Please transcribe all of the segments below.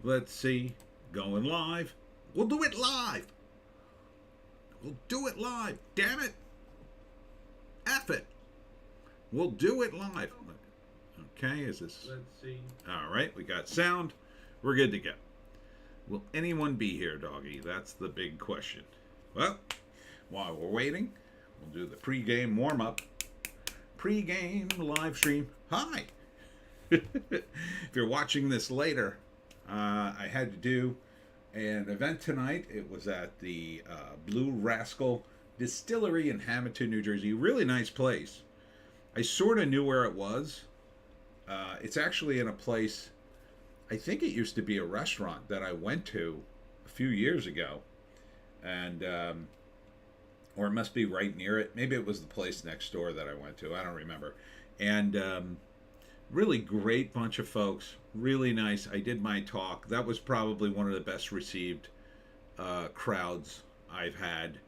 Let's see. Going live. We'll do it live. We'll do it live. Damn it. F it. We'll do it live. Okay, is this. Let's see. All right, we got sound. We're good to go. Will anyone be here, doggy? That's the big question. Well, while we're waiting, we'll do the pregame warm up. Pregame live stream. Hi. If you're watching this later, I had to do an event tonight. It was at the Blue Rascal Distillery in Hamilton, New Jersey. Really nice place. I sort of knew where it was. It's actually in a place, I think it used to be a restaurant that I went to a few years ago. And, or it must be right near it. Maybe it was the place next door that I went to. I don't remember. And really great bunch of folks. Really nice. I did my talk. That was probably one of the best received crowds I've had.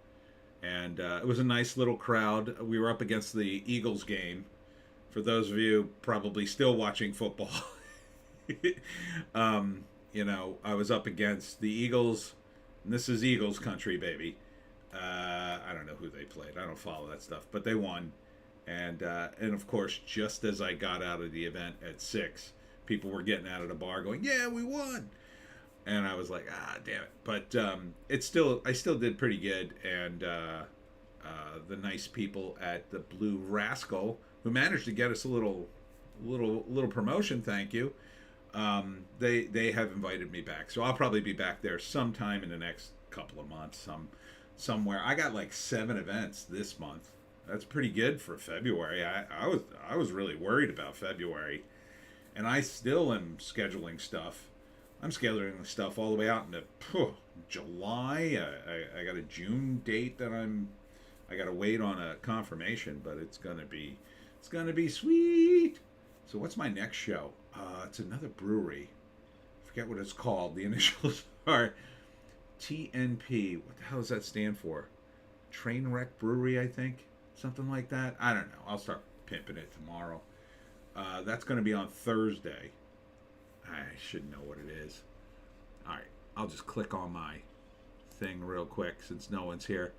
And it was a nice little crowd. We were up against the Eagles game. For those of you probably still watching football, I was up against the Eagles. And this is Eagles country, baby. I don't know who they played. I don't follow that stuff. But they won. And of course, just as I got out of the event at 6, people were getting out of the bar going, yeah, we won. And I was like, damn it. But I still did pretty good. And the nice people at the Blue Rascal, who managed to get us a little promotion, thank you. They have invited me back. So I'll probably be back there sometime in the next couple of months. Somewhere. I got like 7 events this month. That's pretty good for February. I was really worried about February, and I still am scheduling stuff. I'm scheduling stuff all the way out into July. I got a June date that I got to wait on a confirmation, but it's gonna be sweet. So what's my next show? It's another brewery. I forget what it's called. The initials are TNP. What the hell does that stand for? Trainwreck Brewery, I think. Something like that. I don't know. I'll start pimping it tomorrow. That's going to be on Thursday. I should know what it is. All right. I'll just click on my thing real quick since no one's here.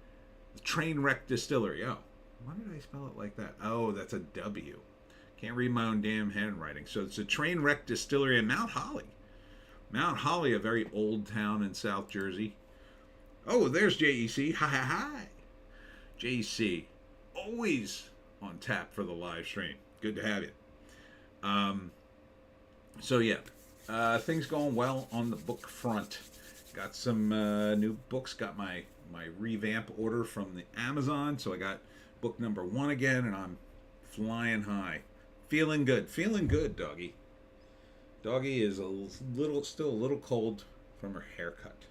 The Trainwreck Distillery. Oh, why did I spell it like that? Oh, that's a W. Can't read my own damn handwriting. So it's a Trainwreck Distillery in Mount Holly. Mount Holly, a very old town in South Jersey. Oh, there's JEC. Hi, hi, hi. JEC. Always on tap for the live stream. Good to have you. So yeah, things going well on the book front. Got some new books. Got my revamp order from the Amazon. So I got book number 1 again, and I'm flying high. Feeling good, doggy. Doggy is still a little cold from her haircut.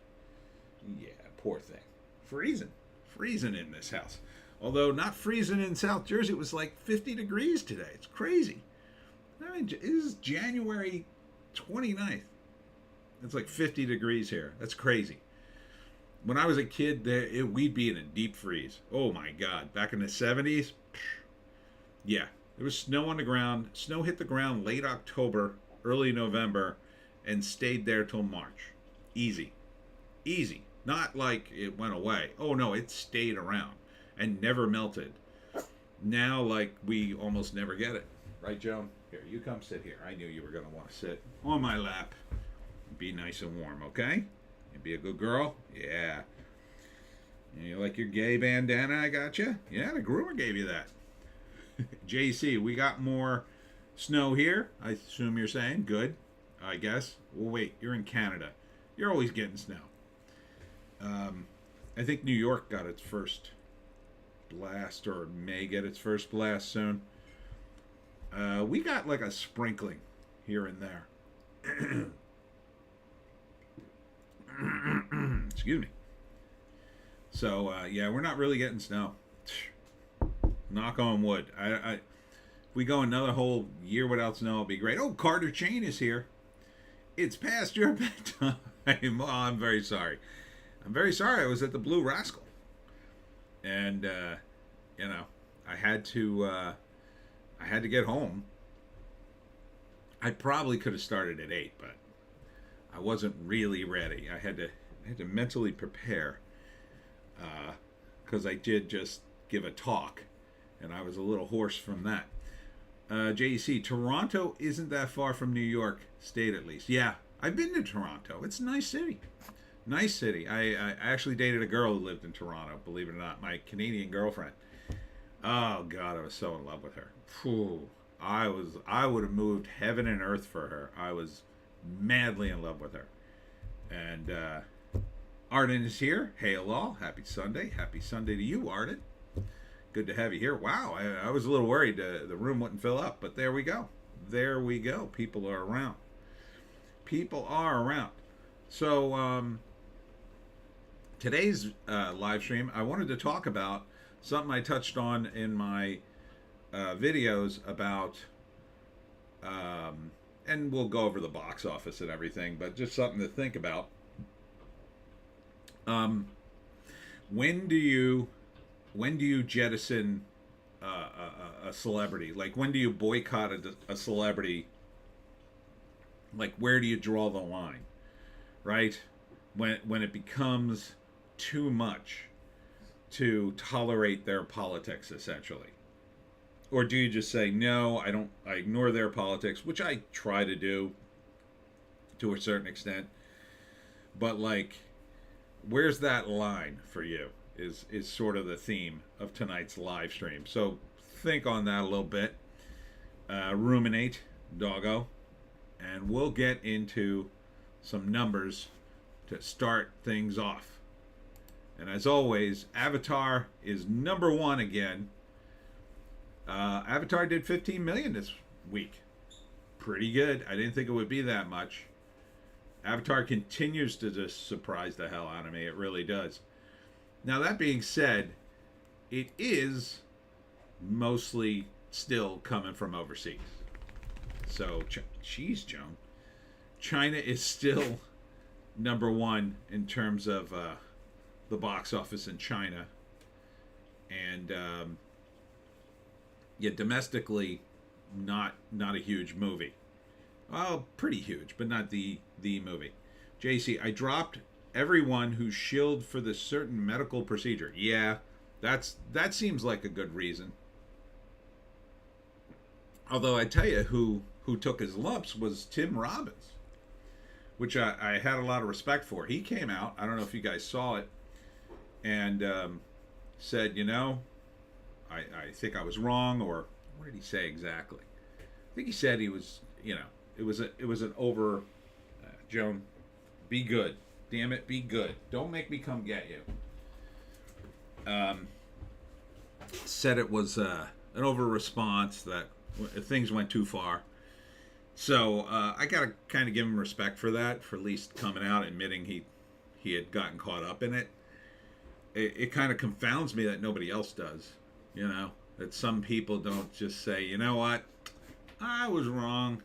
Yeah, poor thing. Freezing in this house. Although not freezing in South Jersey, it was like 50 degrees today. It's crazy. I mean, it is January 29th. It's like 50 degrees here. That's crazy. When I was a kid, we'd be in a deep freeze. Oh my God. Back in the 70s, yeah, there was snow on the ground. Snow hit the ground late October, early November, and stayed there till March. Easy. Not like it went away. Oh no, it stayed around and never melted. Now, like, we almost never get it. Right, Joan? Here, you come sit here. I knew you were going to want to sit on my lap. Be nice and warm, okay? You be a good girl? Yeah. You like your gay bandana I got you? Yeah, the groomer gave you that. JC, we got more snow here. I assume you're saying. Good, I guess. Well, wait, you're in Canada. You're always getting snow. I think New York got its first blast, or may get its first blast soon. We got like a sprinkling here and there. Excuse me. So yeah, we're not really getting snow. Knock on wood. If we go another whole year without snow, it'll be great. Oh, Carter Chain is here. It's past your bedtime. Oh, I'm very sorry. I was at the Blue Rascal, and I had to get home. I probably could have started at 8, but I wasn't really ready. I had to mentally prepare because I did just give a talk, and I was a little hoarse from that. JEC, Toronto isn't that far from New York State, at least. Yeah, I've been to Toronto. It's a nice city. Nice city. I actually dated a girl who lived in Toronto, believe it or not, my Canadian girlfriend. Oh, God, I was so in love with her. Phew. I would have moved heaven and earth for her. I was madly in love with her. And Arden is here. Hail all. Happy Sunday. Happy Sunday to you, Arden. Good to have you here. Wow, I was a little worried the room wouldn't fill up, but there we go. There we go. People are around. People are around. So today's live stream, I wanted to talk about something I touched on in my videos about, and we'll go over the box office and everything, but just something to think about. When do you jettison a celebrity? Like, when do you boycott a celebrity? Like, where do you draw the line, right? When it becomes too much to tolerate their politics, essentially. Or do you just say, no, I ignore their politics, which I try to do to a certain extent. But, like, where's that line for you is sort of the theme of tonight's live stream. So think on that a little bit. Ruminate, doggo. And we'll get into some numbers to start things off. And as always, Avatar is number one again. Avatar did 15 million this week. Pretty good. I didn't think it would be that much. Avatar continues to just surprise the hell out of me. It really does. Now, that being said, it is mostly still coming from overseas. So, geez, Joan. China is still number one in terms of the box office in China. And, yeah, domestically, not a huge movie. Well, pretty huge, but not the movie. JC, I dropped everyone who shilled for the certain medical procedure. Yeah, that seems like a good reason. Although I tell you, who took his lumps was Tim Robbins, which I had a lot of respect for. He came out, I don't know if you guys saw it, and said, I think I was wrong, or what did he say exactly? I think he said he was, it was an over, Joan, be good. Damn it, be good. Don't make me come get you. Said it was an over response, that things went too far. So I gotta kind of give him respect for that, for at least coming out admitting he had gotten caught up in it. It kind of confounds me that nobody else does. That some people don't just say, you know what, I was wrong.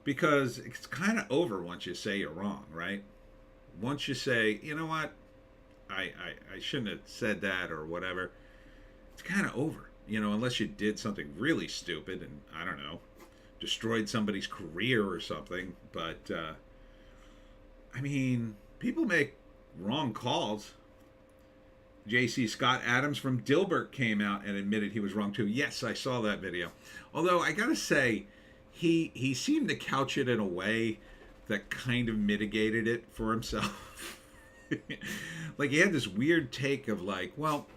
Because it's kind of over once you say you're wrong, right? Once you say, you know what, I shouldn't have said that or whatever, it's kind of over. Unless you did something really stupid and, I don't know, destroyed somebody's career or something. But, people make wrong calls. J.C. Scott Adams from Dilbert came out and admitted he was wrong too. Yes, I saw that video. Although, I gotta say, he seemed to couch it in a way that kind of mitigated it for himself. Like, he had this weird take of like, well,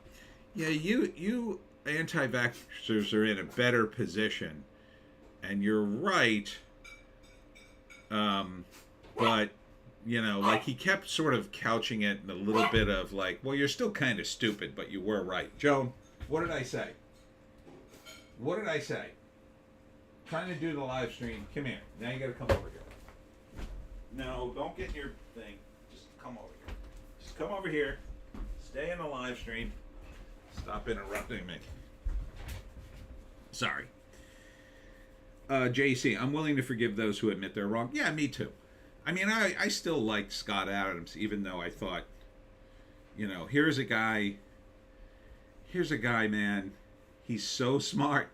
yeah, you anti-vaxxers are in a better position, and you're right, but, like, he kept sort of couching it in a little bit of like, well, you're still kind of stupid, but you were right. Joan, what did I say? What did I say? Trying to do the live stream. Come here. Now you gotta come over here. No, don't get in your thing. Just come over here. Just come over here. Stay in the live stream. Stop interrupting me. Sorry. JC, I'm willing to forgive those who admit they're wrong. Yeah, me too. I still liked Scott Adams, even though I thought, here's a guy, man. He's so smart.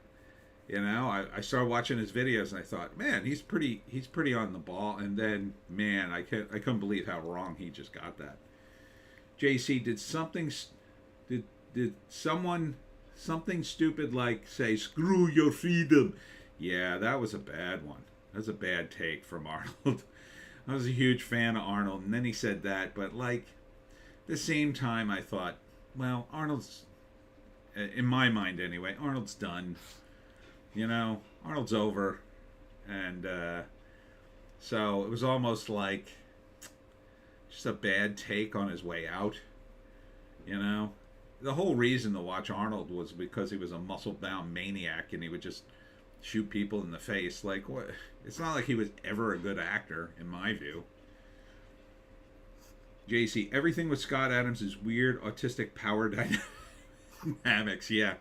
You know, I started watching his videos and I thought, man, he's pretty on the ball. And then, man, I couldn't believe how wrong he just got that. JC, did someone something stupid like say screw your freedom? Yeah, that was a bad one. That was a bad take from Arnold. I was a huge fan of Arnold, and then he said that, but like the same time, I thought, well, Arnold's, in my mind anyway, Arnold's done. You know, Arnold's over, and so it was almost like just a bad take on his way out. You know, the whole reason to watch Arnold was because he was a muscle-bound maniac, and he would just shoot people in the face. Like, what? It's not like he was ever a good actor, in my view. JC, everything with Scott Adams is weird, autistic power dynamics. Yeah.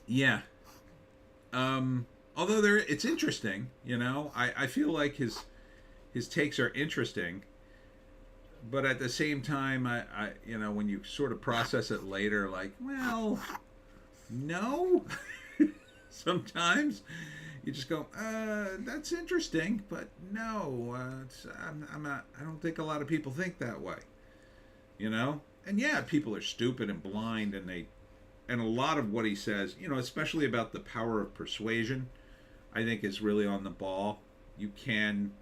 Yeah. Although it's interesting, you know. I feel like his takes are interesting, but at the same time, I you know, when you sort of process it later, like, well, no. Sometimes you just go, that's interesting, but no, I'm not. I don't think a lot of people think that way, you know. And yeah, people are stupid and blind, and a lot of what he says, you know, especially about the power of persuasion, I think is really on the ball. You can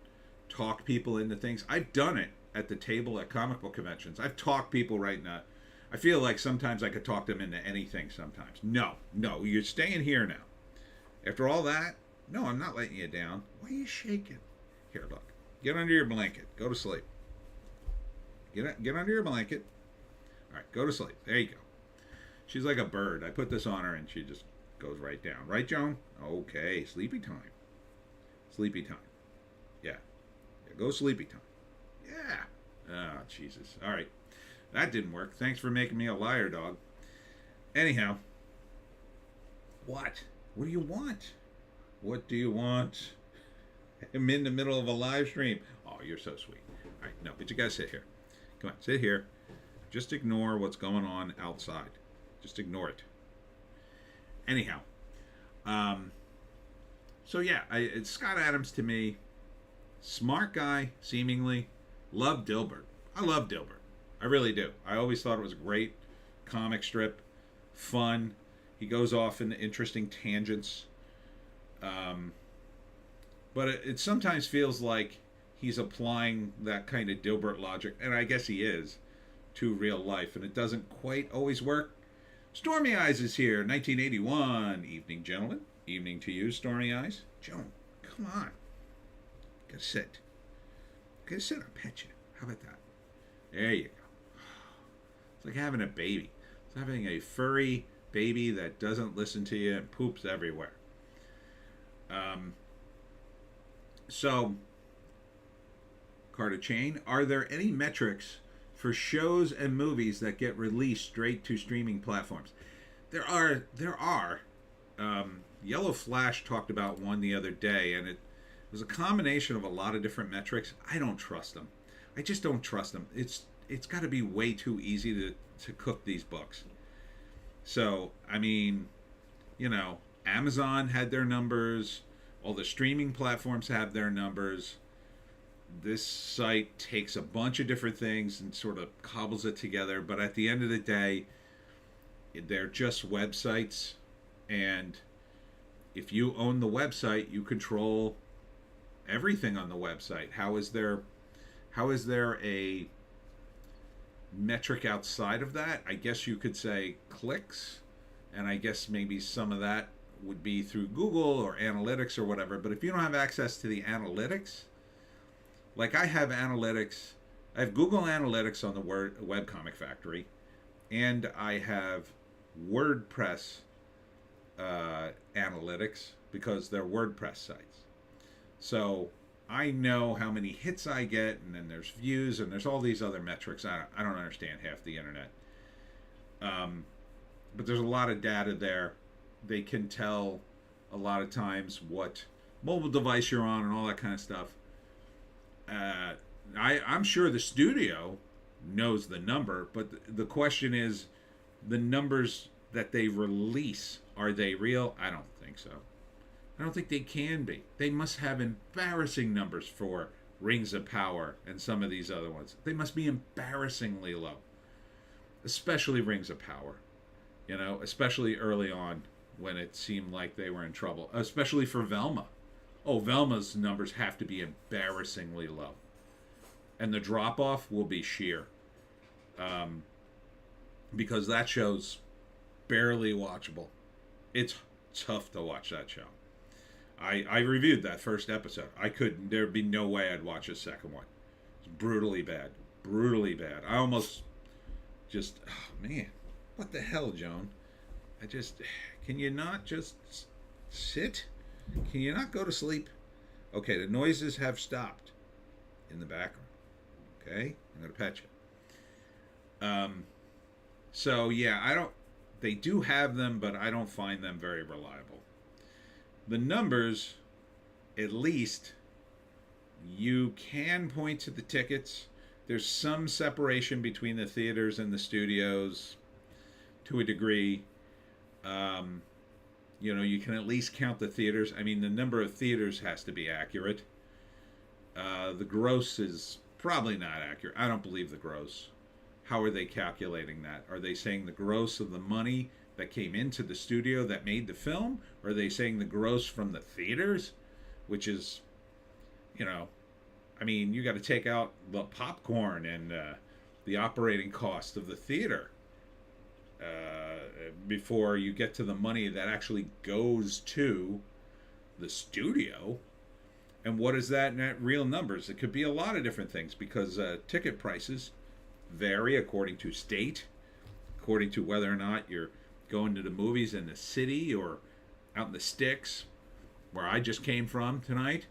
talk people into things. I've done it at the table at comic book conventions. I've talked people right now. I feel like sometimes I could talk them into anything sometimes. No, you're staying here now. After all that, no, I'm not letting you down. Why are you shaking? Here, look. Get under your blanket. Go to sleep. Get under your blanket. All right, go to sleep. There you go. She's like a bird. I put this on her and she just goes right down. Right, Joan? Okay, sleepy time. Sleepy time. Yeah. Go sleepy time. Yeah. Oh, Jesus. All right. That didn't work. Thanks for making me a liar, dog. Anyhow. What? What do you want? What do you want? I'm in the middle of a live stream. Oh, you're so sweet. All right. No, but you got to sit here. Come on, sit here. Just ignore what's going on outside. Just ignore it. Anyhow. So yeah, it's Scott Adams to me. Smart guy, seemingly. Love Dilbert. I love Dilbert. I really do. I always thought it was a great comic strip. Fun. He goes off into interesting tangents. But it sometimes feels like he's applying that kind of Dilbert logic, and I guess he is, to real life, and it doesn't quite always work. Stormy Eyes is here, 1981. Evening, gentlemen. Evening to you, Stormy Eyes. Joan, come on. Gotta sit. Gotta sit or pet you. How about that? There you go. It's like having a baby. It's having a furry baby that doesn't listen to you and poops everywhere. So, Carter Chain, are there any metrics for shows and movies that get released straight to streaming platforms? There are. Yellow Flash talked about one the other day, and it was a combination of a lot of different metrics. I don't trust them. I just don't trust them. It's got to be way too easy to cook these books. So, I mean, you know, Amazon had their numbers. All the streaming platforms have their numbers. This site takes a bunch of different things and sort of cobbles it together. But at the end of the day, they're just websites. And if you own the website, you control everything on the website. How is there a metric outside of that? I guess you could say clicks, and I guess maybe some of that would be through Google or analytics or whatever. But if you don't have access to the analytics, like I have analytics, I have Google Analytics on the Webcomic Factory, and I have WordPress analytics because they're WordPress sites. So I know how many hits I get, and then there's views, and there's all these other metrics. I don't understand half the internet. But there's a lot of data there. They can tell a lot of times what mobile device you're on and all that kind of stuff. I'm sure the studio knows the number, but the question is, the numbers that they release, are they real? I don't think so. I don't think they can be. They must have embarrassing numbers for Rings of Power and some of these other ones. They must be embarrassingly low, especially Rings of Power. You know, especially early on when it seemed like they were in trouble, especially for Velma. Oh, Velma's numbers have to be embarrassingly low. And the drop off will be sheer. Because that show's barely watchable. It's tough to watch that show. I reviewed that first episode. I couldn't, there'd be no way I'd watch a second one. It's brutally bad. Brutally bad. I almost just, oh man, what the hell, Joan? Can you not just sit? Can you not go to sleep? Okay, the noises have stopped in the background. Okay, I'm gonna pet you. So yeah, they do have them, but I don't find them very reliable. The numbers, at least, you can point to the tickets. There's some separation between the theaters and the studios to a degree. You can at least count the theaters. I mean, the number of theaters has to be accurate. The gross is probably not accurate. I don't believe the gross. How are they calculating that? Are they saying the gross of the money that came into the studio that made the film? Or are they saying the gross from the theaters? Which is, you got to take out the popcorn and the operating cost of the theater before you get to the money that actually goes to the studio. And what is that in real numbers? It could be a lot of different things because ticket prices vary according to state, according to whether or not you're going to the movies in the city or out in the sticks, where I just came from tonight.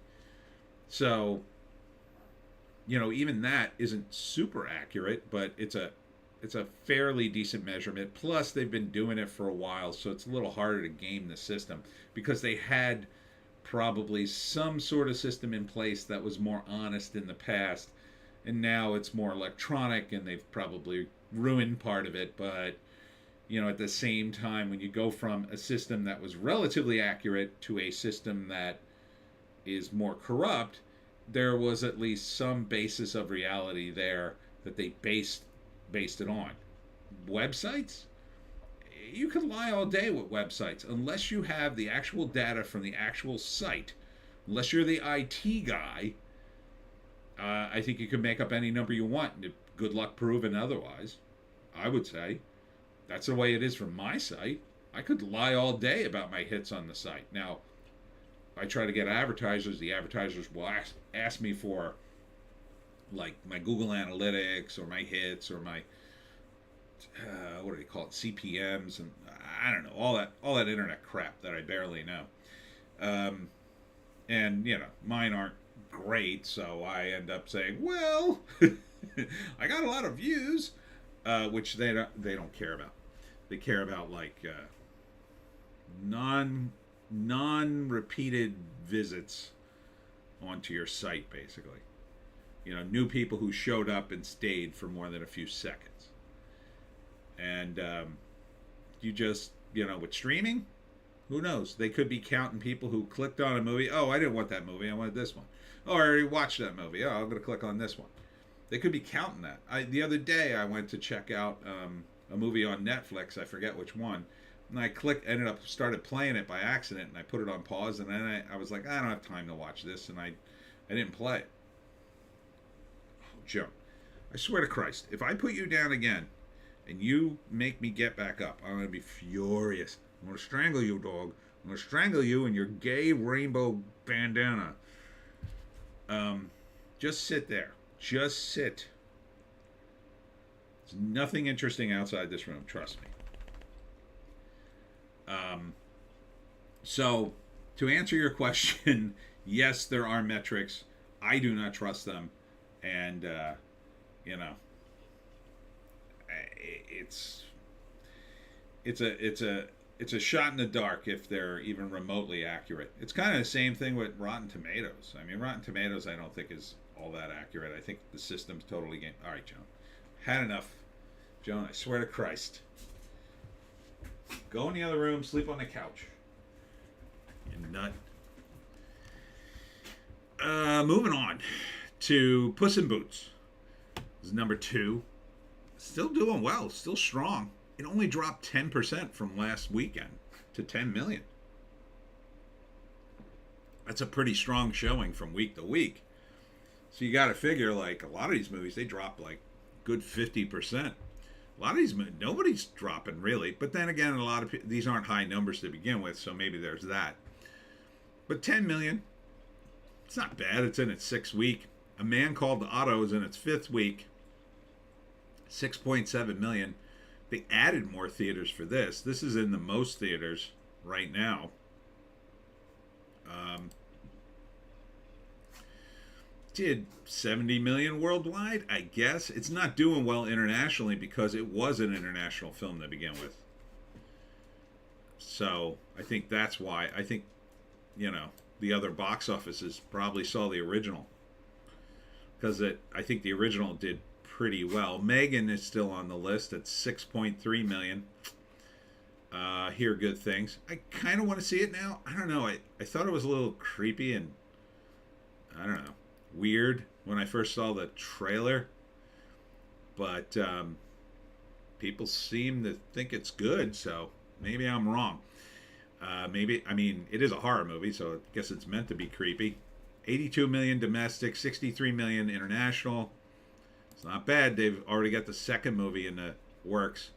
So, even that isn't super accurate, but it's a fairly decent measurement. Plus, they've been doing it for a while, so it's a little harder to game the system because they had probably some sort of system in place that was more honest in the past, and now it's more electronic, and they've probably ruined part of it. But at the same time, when you go from a system that was relatively accurate to a system that is more corrupt, there was at least some basis of reality there that they based it on. Websites? You can lie all day with websites unless you have the actual data from the actual site. Unless you're the IT guy, I think you can make up any number you want. Good luck proving otherwise, I would say. That's the way it is from my site. I could lie all day about my hits on the site. Now, I try to get advertisers. The advertisers will ask me for, like, my Google Analytics or my hits or my, what do they call it, CPMs, and I don't know, all that internet crap that I barely know. And, mine aren't great, so I end up saying, well, I got a lot of views, which they don't care about. They care about, like, non-repeated visits onto your site, basically. New people who showed up and stayed for more than a few seconds. And you just, with streaming, who knows? They could be counting people who clicked on a movie. Oh, I didn't want that movie. I wanted this one. Oh, I already watched that movie. Oh, I'm going to click on this one. They could be counting that. The other day, I went to check out a movie on Netflix. I forget which one. And I started playing it by accident, and I put it on pause, and then I was like, I don't have time to watch this, and I didn't play it. Oh, Joe, I swear to Christ, if I put you down again, and you make me get back up, I'm going to be furious. I'm going to strangle you, dog. I'm going to strangle you in your gay rainbow bandana. Just sit there. Just sit. There's nothing interesting outside this room, trust me. So, to answer your question, yes, there are metrics. I do not trust them. And, it's a shot in the dark if they're even remotely accurate. It's kind of the same thing with Rotten Tomatoes. I mean, Rotten Tomatoes I don't think is all that accurate. I think the system's totally game. All right, Joan. Had enough. Joan, I swear to Christ. Go in the other room, sleep on the couch. You nut. Moving on to Puss in Boots. This is number 2. Still doing well, still strong. It only dropped 10% from last weekend to 10 million. That's a pretty strong showing from week to week. So you got to figure, like, a lot of these movies, they drop like good 50%. A lot of these, nobody's dropping really. But then again, a lot of these aren't high numbers to begin with, so maybe there's that. But 10 million, it's not bad. It's in its 6th week. A Man Called Otto is in its 5th week. 6.7 million. They added more theaters for this. This is in the most theaters right now. Did 70 million worldwide, I guess. It's not doing well internationally because it was an international film to begin with. So I think that's why. I think, the other box offices probably saw the original. Because I think the original did pretty well. Megan is still on the list at 6.3 million. Hear good things. I kind of want to see it now. I don't know. I thought it was a little creepy and, I don't know, weird when I first saw the trailer. But people seem to think it's good, so maybe I'm wrong. It is a horror movie, so I guess it's meant to be creepy. 82 million domestic, 63 million international. It's not bad. They've already got the 2nd movie in the works.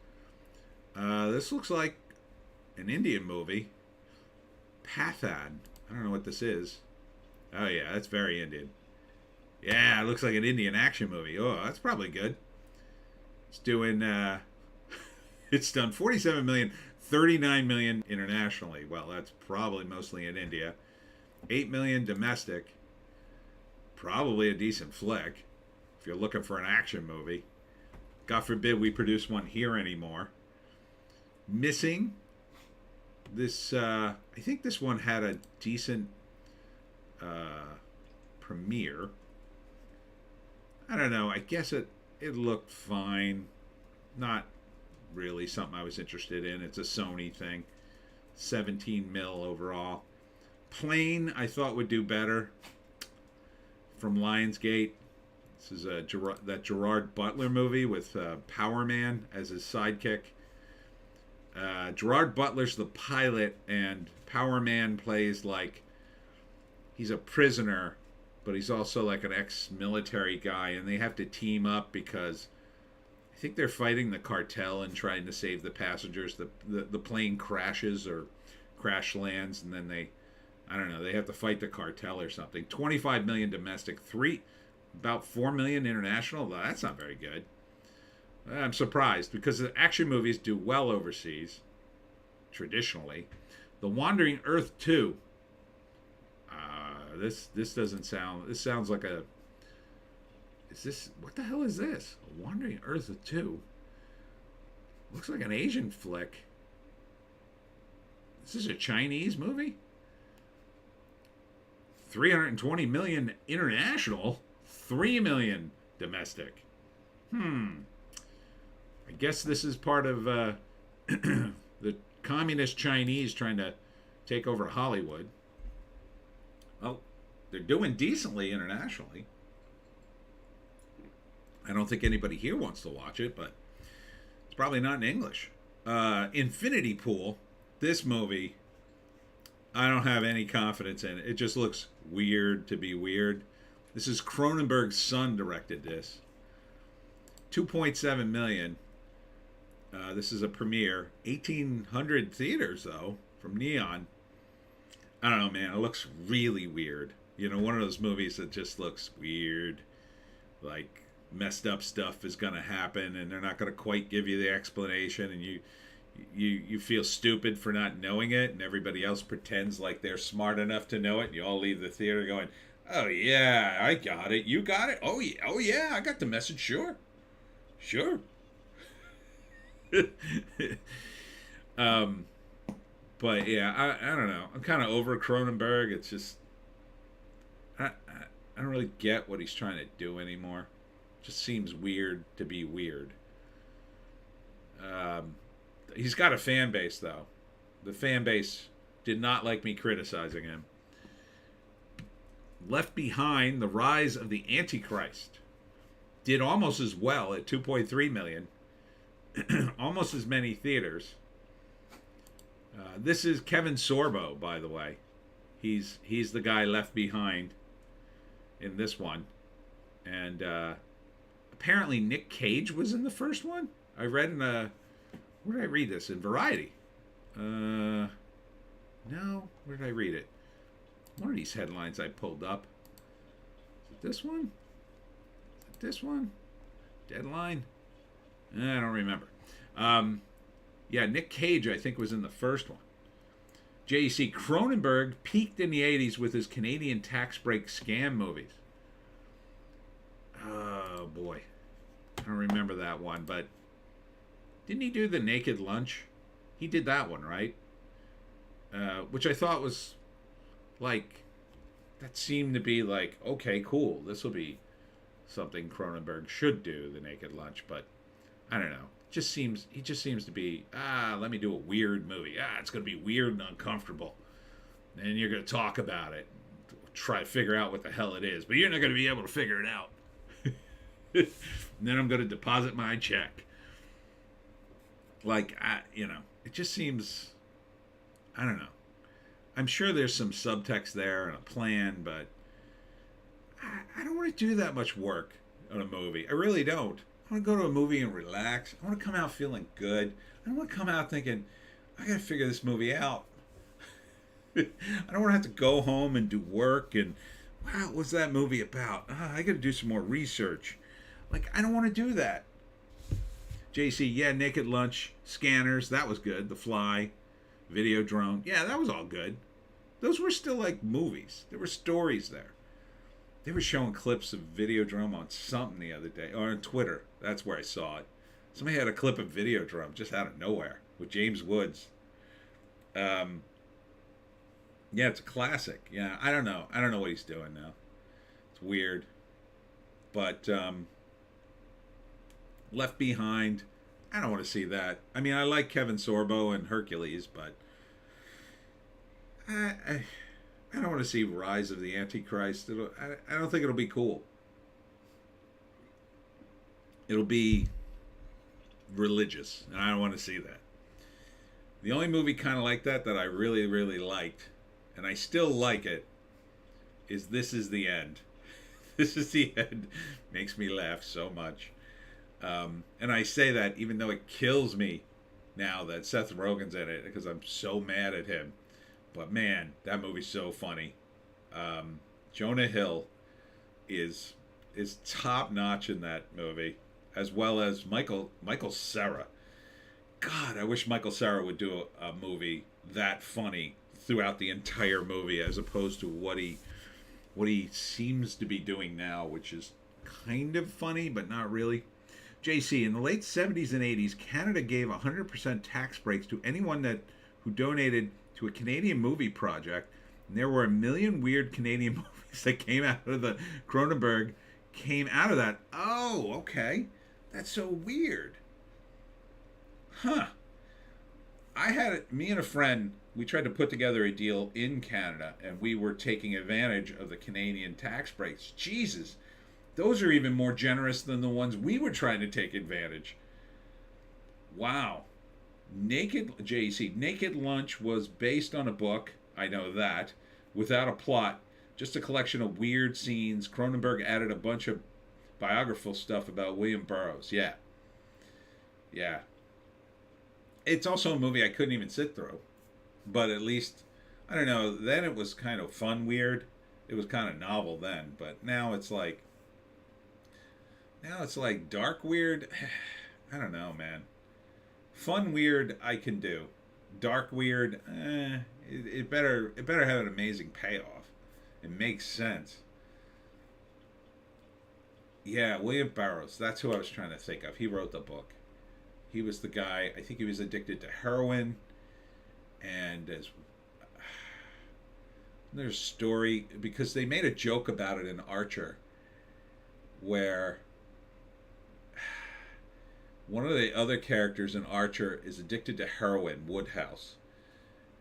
This looks like an Indian movie. Pathan. I don't know what this is. Oh, yeah, that's very Indian. Yeah, it looks like an Indian action movie. Oh, that's probably good. It's doing, it's done 47 million, 39 million internationally. Well, that's probably mostly in India. 8 million domestic. Probably a decent flick if you're looking for an action movie. God forbid we produce one here anymore. Missing. This, I think this one had a decent premiere. I don't know. I guess it looked fine. Not really something I was interested in. It's a Sony thing. 17 mil overall. Plane, I thought would do better. From Lionsgate. This is that Gerard Butler movie with Power Man as his sidekick. Gerard Butler's the pilot, and Power Man plays like he's a prisoner, but he's also like an ex-military guy, and they have to team up because I think they're fighting the cartel and trying to save the passengers. The plane crashes or crash lands, and then they have to fight the cartel or something. 25 million domestic, about 4 million international. That's not very good. I'm surprised because the action movies do well overseas, traditionally. The Wandering Earth 2. This doesn't sound. This sounds like a. Is this what the hell is this? A Wandering Earth 2. Looks like an Asian flick. Is this a Chinese movie? 320 million international, 3 million domestic. I guess this is part of the communist Chinese trying to take over Hollywood. Well, they're doing decently internationally. I don't think anybody here wants to watch it, but it's probably not in English. Infinity Pool, this movie, I don't have any confidence in it. It just looks weird to be weird. This is Cronenberg's son directed this. 2.7 million. This is a premiere. 1,800 theaters, though, from Neon. I don't know, man. It looks really weird. One of those movies that just looks weird. Like, messed up stuff is going to happen, and they're not going to quite give you the explanation, and you feel stupid for not knowing it, and everybody else pretends like they're smart enough to know it, and you all leave the theater going, oh, yeah, I got it. You got it? Oh, yeah, I got the message. Sure. But yeah, I don't know. I'm kind of over Cronenberg. It's just I don't really get what he's trying to do anymore. It just seems weird to be weird. He's got a fan base, though. The fan base did not like me criticizing him. Left Behind, The Rise of the Antichrist, did almost as well at 2.3 million. Almost as many theaters. This is Kevin Sorbo, by the way. He's the guy left behind in this one. And apparently Nick Cage was in the first one. I read in a... Where did I read this? In Variety. No. Where did I read it? One of these headlines I pulled up. Is it this one? Is it this one? Deadline? I don't remember. Yeah, Nick Cage, I think, was in the first one. J.C. Cronenberg peaked in the 80s with his Canadian tax break scam movies. Oh, boy. I don't remember that one, but didn't he do The Naked Lunch? He did that one, right? Which I thought was, like, that seemed to be like, okay, cool. This will be something Cronenberg should do, The Naked Lunch, but I don't know. He just seems to be, let me do a weird movie. It's going to be weird and uncomfortable. And you're going to talk about it. Try to figure out what the hell it is. But you're not going to be able to figure it out. And then I'm going to deposit my check. Like, it just seems, I don't know. I'm sure there's some subtext there and a plan, but I don't want to do that much work on a movie. I really don't. I want to go to a movie and relax. I want to come out feeling good. I don't want to come out thinking, I got to figure this movie out. I don't want to have to go home and do work and, wow, what's that movie about? I got to do some more research. Like, I don't want to do that. JC, yeah, Naked Lunch, Scanners, that was good. The Fly, Videodrome, yeah, that was all good. Those were still like movies. There were stories there. They were showing clips of Videodrome on something the other day, or on Twitter. That's where I saw it. Somebody had a clip of Videodrome just out of nowhere with James Woods. Yeah, it's a classic. Yeah, I don't know. I don't know what he's doing now. It's weird. But Left Behind, I don't want to see that. I mean, I like Kevin Sorbo and Hercules, but I don't want to see Rise of the Antichrist. I don't think it'll be cool. It'll be religious, and I don't want to see that. The only movie kind of like that I really, really liked, and I still like it, is This Is the End. This Is the End makes me laugh so much. And I say that even though it kills me now that Seth Rogen's in it, because I'm so mad at him. But man, that movie's so funny. Jonah Hill is top notch in that movie, as well as Michael Cera. God, I wish Michael Cera would do a movie that funny throughout the entire movie, as opposed to what he seems to be doing now, which is kind of funny but not really. JC, in the late 70s and 80s, Canada gave 100% tax breaks to anyone who donated to a Canadian movie project, and there were a million weird Canadian movies that came out of the Cronenberg came out of that. Oh, okay. That's so weird. Huh. Me and a friend, we tried to put together a deal in Canada, and we were taking advantage of the Canadian tax breaks. Jesus, those are even more generous than the ones we were trying to take advantage. Wow. Naked Lunch was based on a book, I know that, without a plot, just a collection of weird scenes. Cronenberg added a bunch of biographical stuff about William Burroughs. Yeah. It's also a movie I couldn't even sit through. But at least, I don't know, then it was kind of fun weird. It was kind of novel then, but now it's like dark weird. I don't know, man. Fun weird I can do. Dark weird, it better have an amazing payoff. It makes sense. Yeah, William Burroughs. That's who I was trying to think of. He wrote the book. He was the guy. I think he was addicted to heroin. And there's a story, because they made a joke about it in Archer, where one of the other characters in Archer is addicted to heroin, Woodhouse.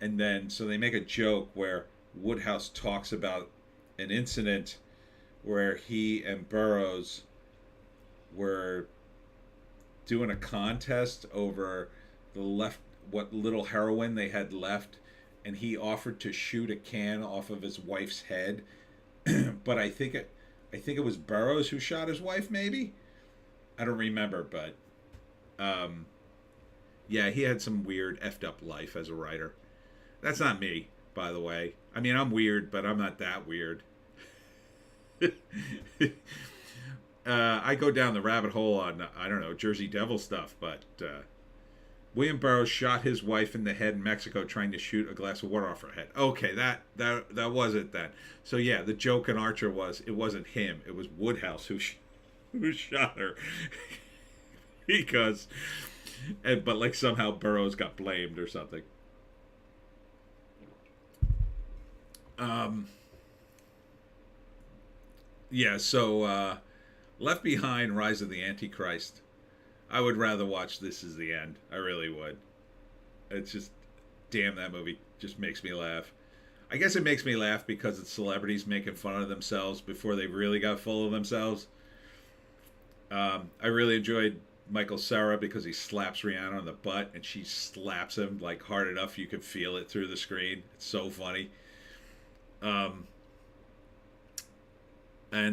And then, so they make a joke where Woodhouse talks about an incident where he and Burroughs were doing a contest over the left what little heroin they had left, and he offered to shoot a can off of his wife's head. But I think it was Burroughs who shot his wife, maybe. I don't remember, but yeah, he had some weird effed up life as a writer. That's not me, by the way. I mean, I'm weird, but I'm not that weird. I go down the rabbit hole on, I don't know, Jersey Devil stuff, but William Burroughs shot his wife in the head in Mexico trying to shoot a glass of water off her head. Okay, that wasn't that. So yeah, the joke in Archer was it wasn't him, it was Woodhouse who shot her. Because, but like somehow Burroughs got blamed or something. Yeah, so Left Behind, Rise of the Antichrist. I would rather watch This Is the End. I really would. It's just, damn, that movie just makes me laugh. I guess it makes me laugh because it's celebrities making fun of themselves before they really got full of themselves. I really enjoyed Michael Cera because he slaps Rihanna on the butt and she slaps him like hard enough you can feel it through the screen. It's so funny. And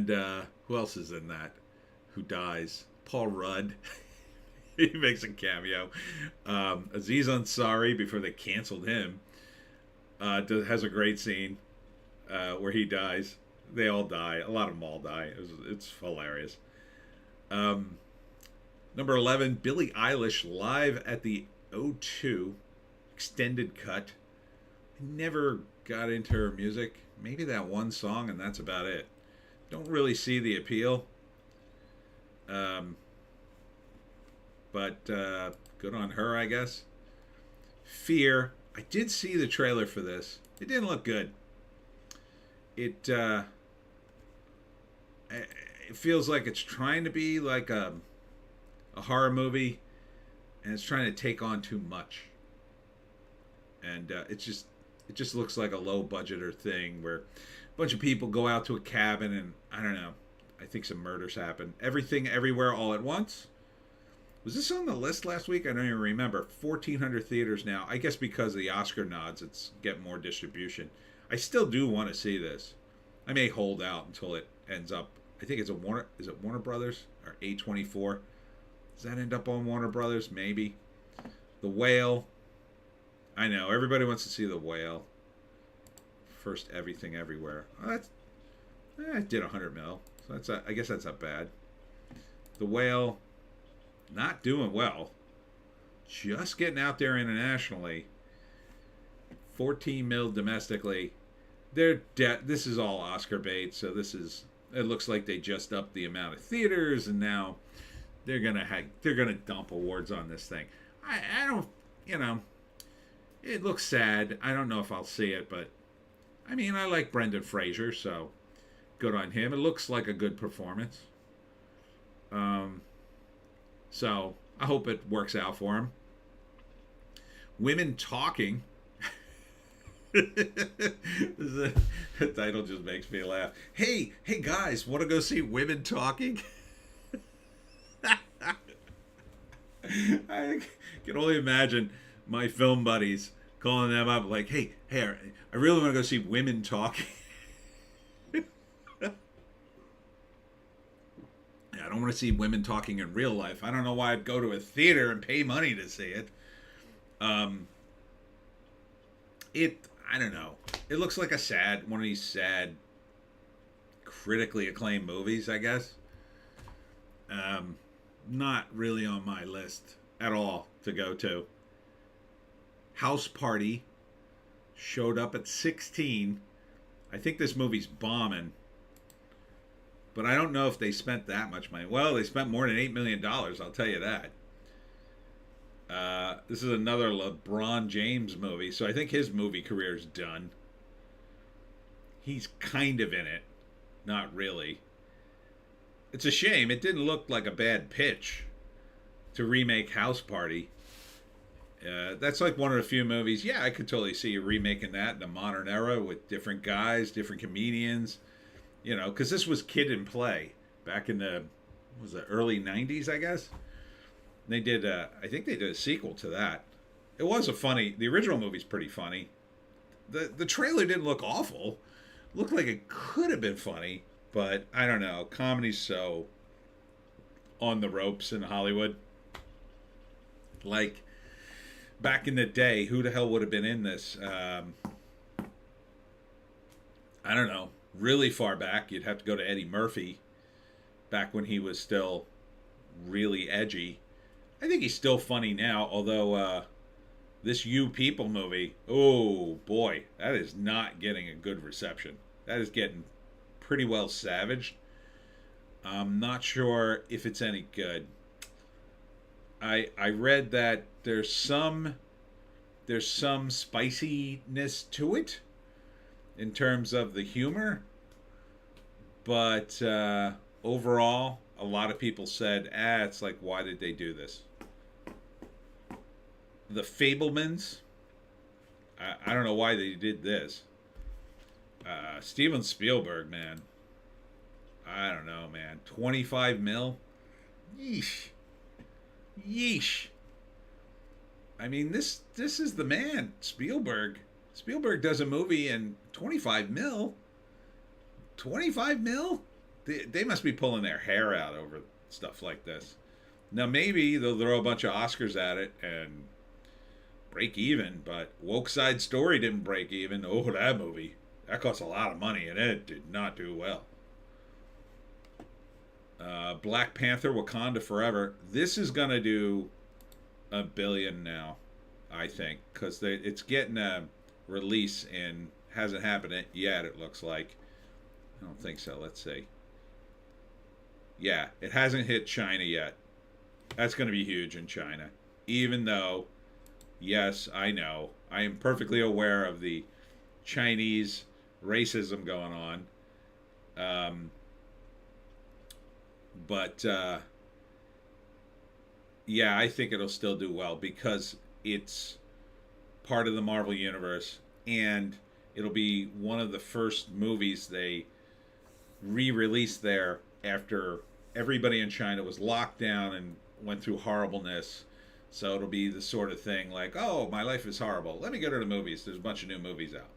who else is in that? Who dies? Paul Rudd. He makes a cameo. Aziz Ansari, before they canceled him, has a great scene where he dies. They all die. A lot of them all die. It's hilarious. Number 11, Billie Eilish live at the O2 extended cut. I never got into her music. Maybe that one song, and that's about it. Don't really see the appeal. But good on her, I guess. Fear. I did see the trailer for this. It didn't look good. It feels like it's trying to be like a horror movie, and it's trying to take on too much. And it just looks like a low budgeter thing where a bunch of people go out to a cabin and I don't know. I think some murders happen. Everything, everywhere, all at once. Was this on the list last week? I don't even remember. 1,400 theaters now. I guess because of the Oscar nods, it's getting more distribution. I still do want to see this. I may hold out until it ends up. I think it's a Warner. Is it Warner Brothers or A24? Does that end up on Warner Brothers? Maybe. The Whale. I know everybody wants to see The Whale. First, Everything Everywhere. Oh, it did 100 mil. So I guess that's not bad. The Whale. Not doing well. Just getting out there internationally. 14 mil domestically. This is all Oscar bait, so it looks like they just upped the amount of theaters, and now they're gonna dump awards on this thing. I don't, it looks sad. I don't know if I'll see it, but I mean, I like Brendan Fraser, so good on him. It looks like a good performance. So I hope it works out for him. Women Talking. The title just makes me laugh. Hey guys, want to go see Women Talking? I can only imagine my film buddies calling them up like, hey, I really want to go see Women Talking. I don't want to see women talking in real life. I don't know why I'd go to a theater and pay money to see it. I don't know. It looks like one of these sad, critically acclaimed movies, I guess. Not really on my list at all to go to. House Party showed up at 16. I think this movie's bombing. But I don't know if they spent that much money. Well, they spent more than $8 million, I'll tell you that. This is another LeBron James movie, so I think his movie career's done. He's kind of in it. Not really. It's a shame. It didn't look like a bad pitch. to remake House Party. That's like one of the few movies. Yeah, I could totally see you remaking that in a modern era with different guys, different comedians. You know, because this was Kid and Play back in the was it early '90s, I guess. They did. I think they did a sequel to that. It was a funny. The original movie's pretty funny. The trailer didn't look awful. Looked like it could have been funny, but I don't know. Comedy's so on the ropes in Hollywood. Like back in the day, who the hell would have been in this? I don't know. Really far back, you'd have to go to Eddie Murphy. Back when he was still really edgy. I think he's still funny now, although this You People movie, oh boy, that is not getting a good reception. That is getting pretty well savaged. I'm not sure if it's any good. I read that there's some spiciness to it in terms of the humor, but overall, a lot of people said, it's like, why did they do this? The Fablemans, I don't know why they did this. Steven Spielberg, man. I don't know, man. 25 mil? Yeesh. Yeesh. I mean, this is the man, Spielberg. Spielberg does a movie and 25 mil? 25 mil? They must be pulling their hair out over stuff like this. Now, maybe they'll throw a bunch of Oscars at it and break even, but Woke Side Story didn't break even. Oh, that movie. That cost a lot of money, and it did not do well. Black Panther, Wakanda Forever. This is going to do $1 billion now, I think, because it's getting a release in, hasn't happened yet, it looks like. I don't think so. Let's see. Yeah, it hasn't hit China yet. That's going to be huge in China. Even though, yes, I know, I am perfectly aware of the Chinese racism going on. But yeah, I think it'll still do well because it's part of the Marvel Universe, and it'll be one of the first movies they re-released there after everybody in China was locked down and went through horribleness. So it'll be the sort of thing like, oh, my life is horrible. Let me go to the movies. There's a bunch of new movies out.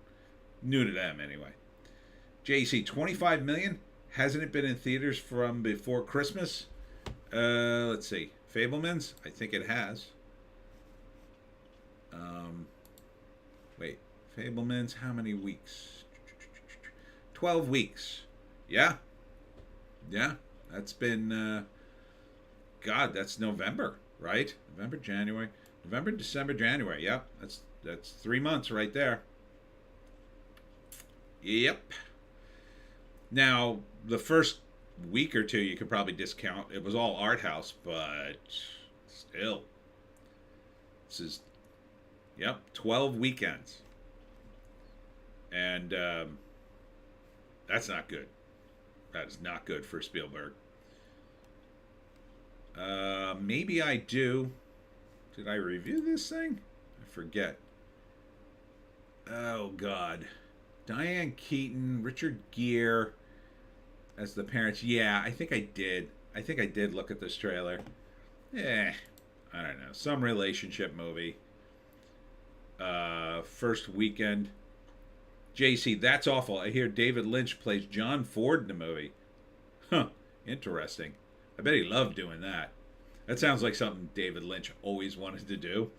New to them, anyway. JC, 25 million? Hasn't it been in theaters from before Christmas? Let's see. Fablemans? I think it has. Wait. Fablemans, how many weeks? 12 weeks. Yeah. Yeah. That's been, God, that's November, right? November, January. November, December, January. Yep. That's 3 months right there. Yep. Now, the first week or two you could probably discount. It was all art house, but still. This is, yep, 12 weekends. And that's not good. That is not good for Spielberg. Maybe I do. Did I review this thing? I forget. Oh, God. Diane Keaton, Richard Gere as the parents. Yeah, I think I did. I think I did look at this trailer. I don't know. Some relationship movie. First weekend. JC, that's awful. I hear David Lynch plays John Ford in the movie. Huh. Interesting. I bet he loved doing that. That sounds like something David Lynch always wanted to do.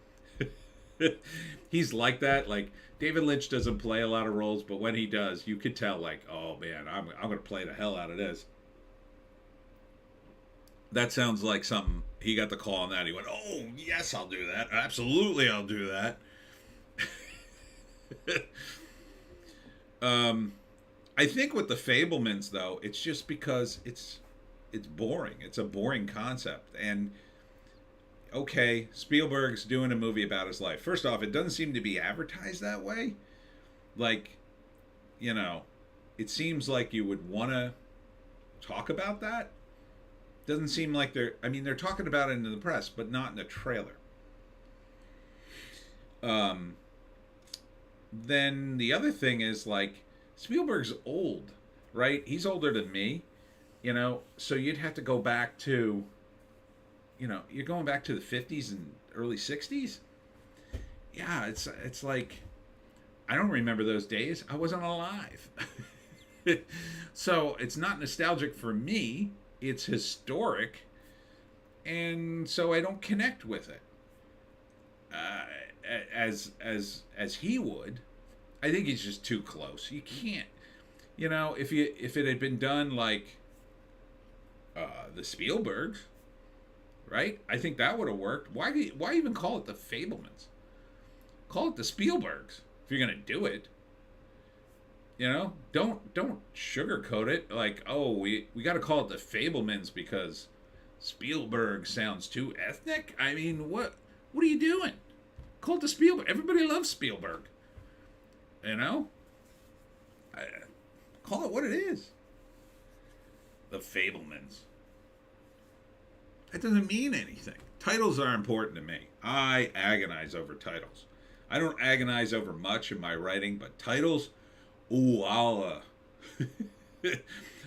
He's like that. Like, David Lynch doesn't play a lot of roles, but when he does, you could tell, like, oh, man, I'm going to play the hell out of this. That sounds like something. He got the call on that. He went, oh, yes, I'll do that. Absolutely, I'll do that. I think with the Fablemans, though, it's just because it's boring. It's a boring concept. And, okay, Spielberg's doing a movie about his life. First off, it doesn't seem to be advertised that way. Like, you know, it seems like you would want to talk about that. Doesn't seem like they're. I mean, they're talking about it in the press, but not in the trailer. Um, then the other thing is like Spielberg's old, right? He's older than me, So you'd have to go back to, you're going back to the 50s and early 60s. Yeah, it's like I don't remember those days. I wasn't alive. So it's not nostalgic for me. It's historic, and so I don't connect with it as he would. I think he's just too close. You can't, if it had been done like the Spielbergs, right? I think that would have worked. Why even call it the Fablemans? Call it the Spielbergs if you're gonna do it. Don't sugarcoat it like, oh, we got to call it the Fablemans because Spielberg sounds too ethnic. I mean, what are you doing? Call it the Spielberg. Everybody loves Spielberg. You know, call it what it is. The Fablemans. That doesn't mean anything. Titles are important to me. I agonize over titles. I don't agonize over much in my writing, but titles. Ooh,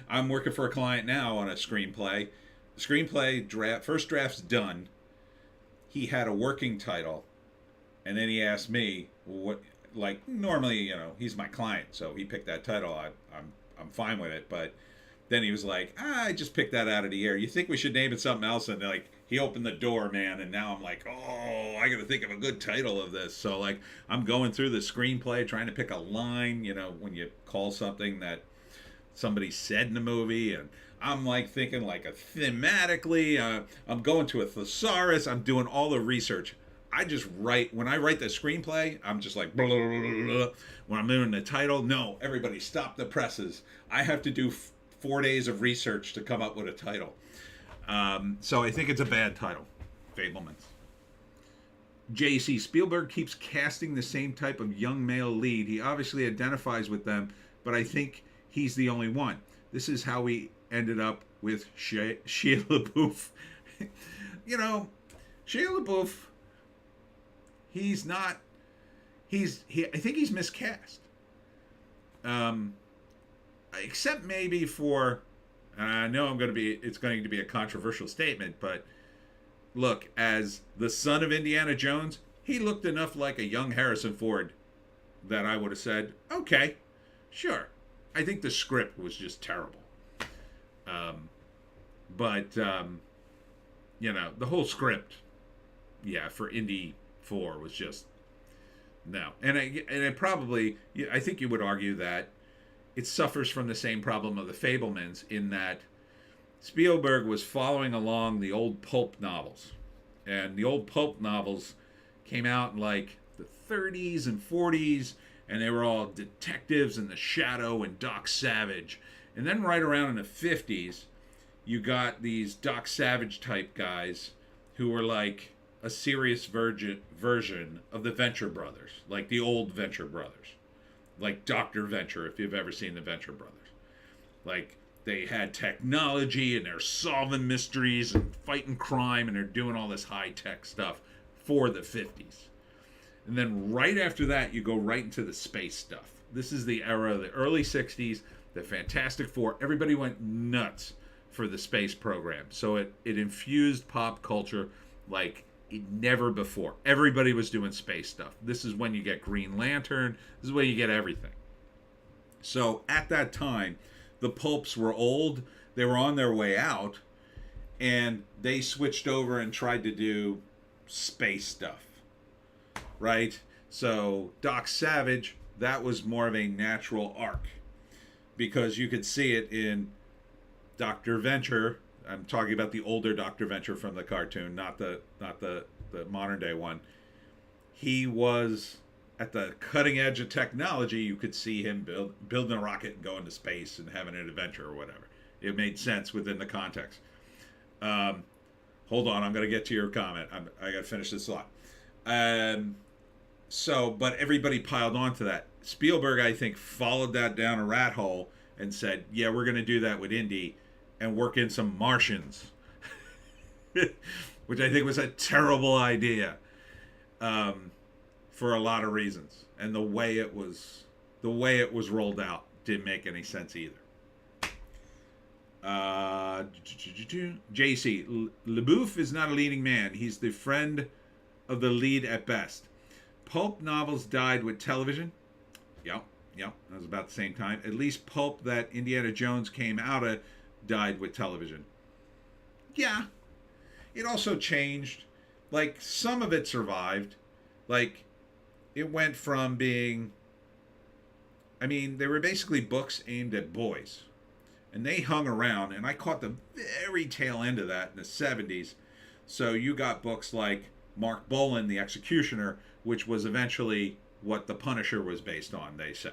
I'm working for a client now on a screenplay. The screenplay first draft's done. He had a working title, and then he asked me what. Like normally, he's my client, so he picked that title. I'm fine with it, but then he was like, I just picked that out of the air. You think we should name it something else? And like he opened the door, man, and now I'm like, oh, I got to think of a good title of this. So like I'm going through the screenplay, trying to pick a line. When you call something that somebody said in the movie, and I'm like thinking like a thematically. I'm going to a thesaurus. I'm doing all the research. I just write, when I write the screenplay, I'm just like, blah, blah, blah, blah. When I'm doing the title, no, everybody stop the presses. I have to do 4 days of research to come up with a title. So I think it's a bad title, Fablemans. J.C. Spielberg keeps casting the same type of young male lead. He obviously identifies with them, but I think he's the only one. This is how we ended up with Shia LaBeouf. Shia LaBeouf, I think he's miscast. Except maybe for, I know it's going to be a controversial statement, but look, as the son of Indiana Jones, he looked enough like a young Harrison Ford that I would have said, okay, sure. I think the script was just terrible. But the whole script, for Indy 4 was just no. And I think you would argue that it suffers from the same problem of the Fablemans in that Spielberg was following along the old pulp novels. And the old pulp novels came out in like the 30s and 40s, and they were all detectives in the shadow and Doc Savage. And then right around in the 50s, you got these Doc Savage type guys who were like a serious version of the Venture Brothers, like the old Venture Brothers. Like Dr. Venture, if you've ever seen the Venture Brothers. Like, they had technology, and they're solving mysteries and fighting crime, and they're doing all this high-tech stuff for the 50s. And then right after that, you go right into the space stuff. This is the era of the early 60s, the Fantastic Four. Everybody went nuts for the space program. So it infused pop culture like never before. Everybody was doing space stuff. This is when you get Green Lantern. This is when you get everything. So at that time, the pulps were old. They were on their way out. And they switched over and tried to do space stuff. Right? So Doc Savage, that was more of a natural arc. Because you could see it in Dr. Venture. I'm talking about the older Dr. Venture from the cartoon, not the modern day one. He was at the cutting edge of technology. You could see him building a rocket and going to space and having an adventure or whatever. It made sense within the context. Hold on, I'm going to get to your comment. I got to finish this thought. But everybody piled onto that. Spielberg, I think, followed that down a rat hole and said, yeah, we're going to do that with Indy and work in some Martians which I think was a terrible idea, for a lot of reasons. And the way it was rolled out didn't make any sense either. JC, LeBouf is not a leading man. He's the friend of the lead at best. Pulp novels died with television. Yep, that was about the same time. At least pulp that Indiana Jones came out of died with television. Yeah. It also changed. Like, some of it survived. Like, it went from being... I mean, they were basically books aimed at boys. And they hung around, and I caught the very tail end of that in the 70s. So you got books like Mark Bolan, The Executioner, which was eventually what The Punisher was based on, they say.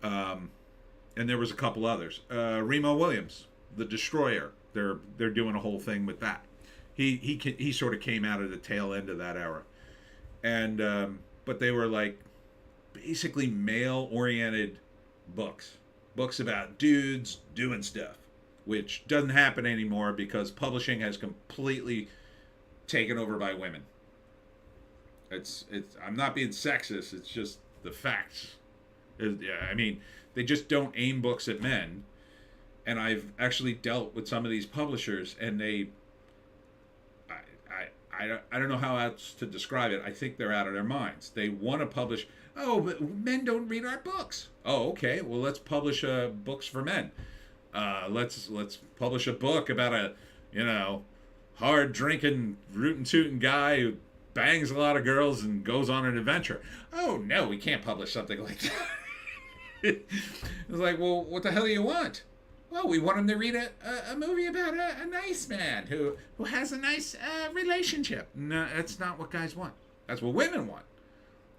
And there was a couple others. Remo Williams, The Destroyer. They're doing a whole thing with that. He sort of came out of the tail end of that era. And but they were like basically male-oriented books. Books about dudes doing stuff, which doesn't happen anymore because publishing has completely taken over by women. It's I'm not being sexist, it's just the facts. I mean, they just don't aim books at men. And I've actually dealt with some of these publishers, and I don't know how else to describe it. I think they're out of their minds. They want to publish, oh, but men don't read our books. Oh, okay. Well, let's publish books for men. Let's publish a book about a, hard drinking, rootin' tootin' guy who bangs a lot of girls and goes on an adventure. Oh no, we can't publish something like that. It's like, well, what the hell do you want? Well, we want him to read a movie about a nice man who has a nice relationship. No, that's not what guys want. That's what women want.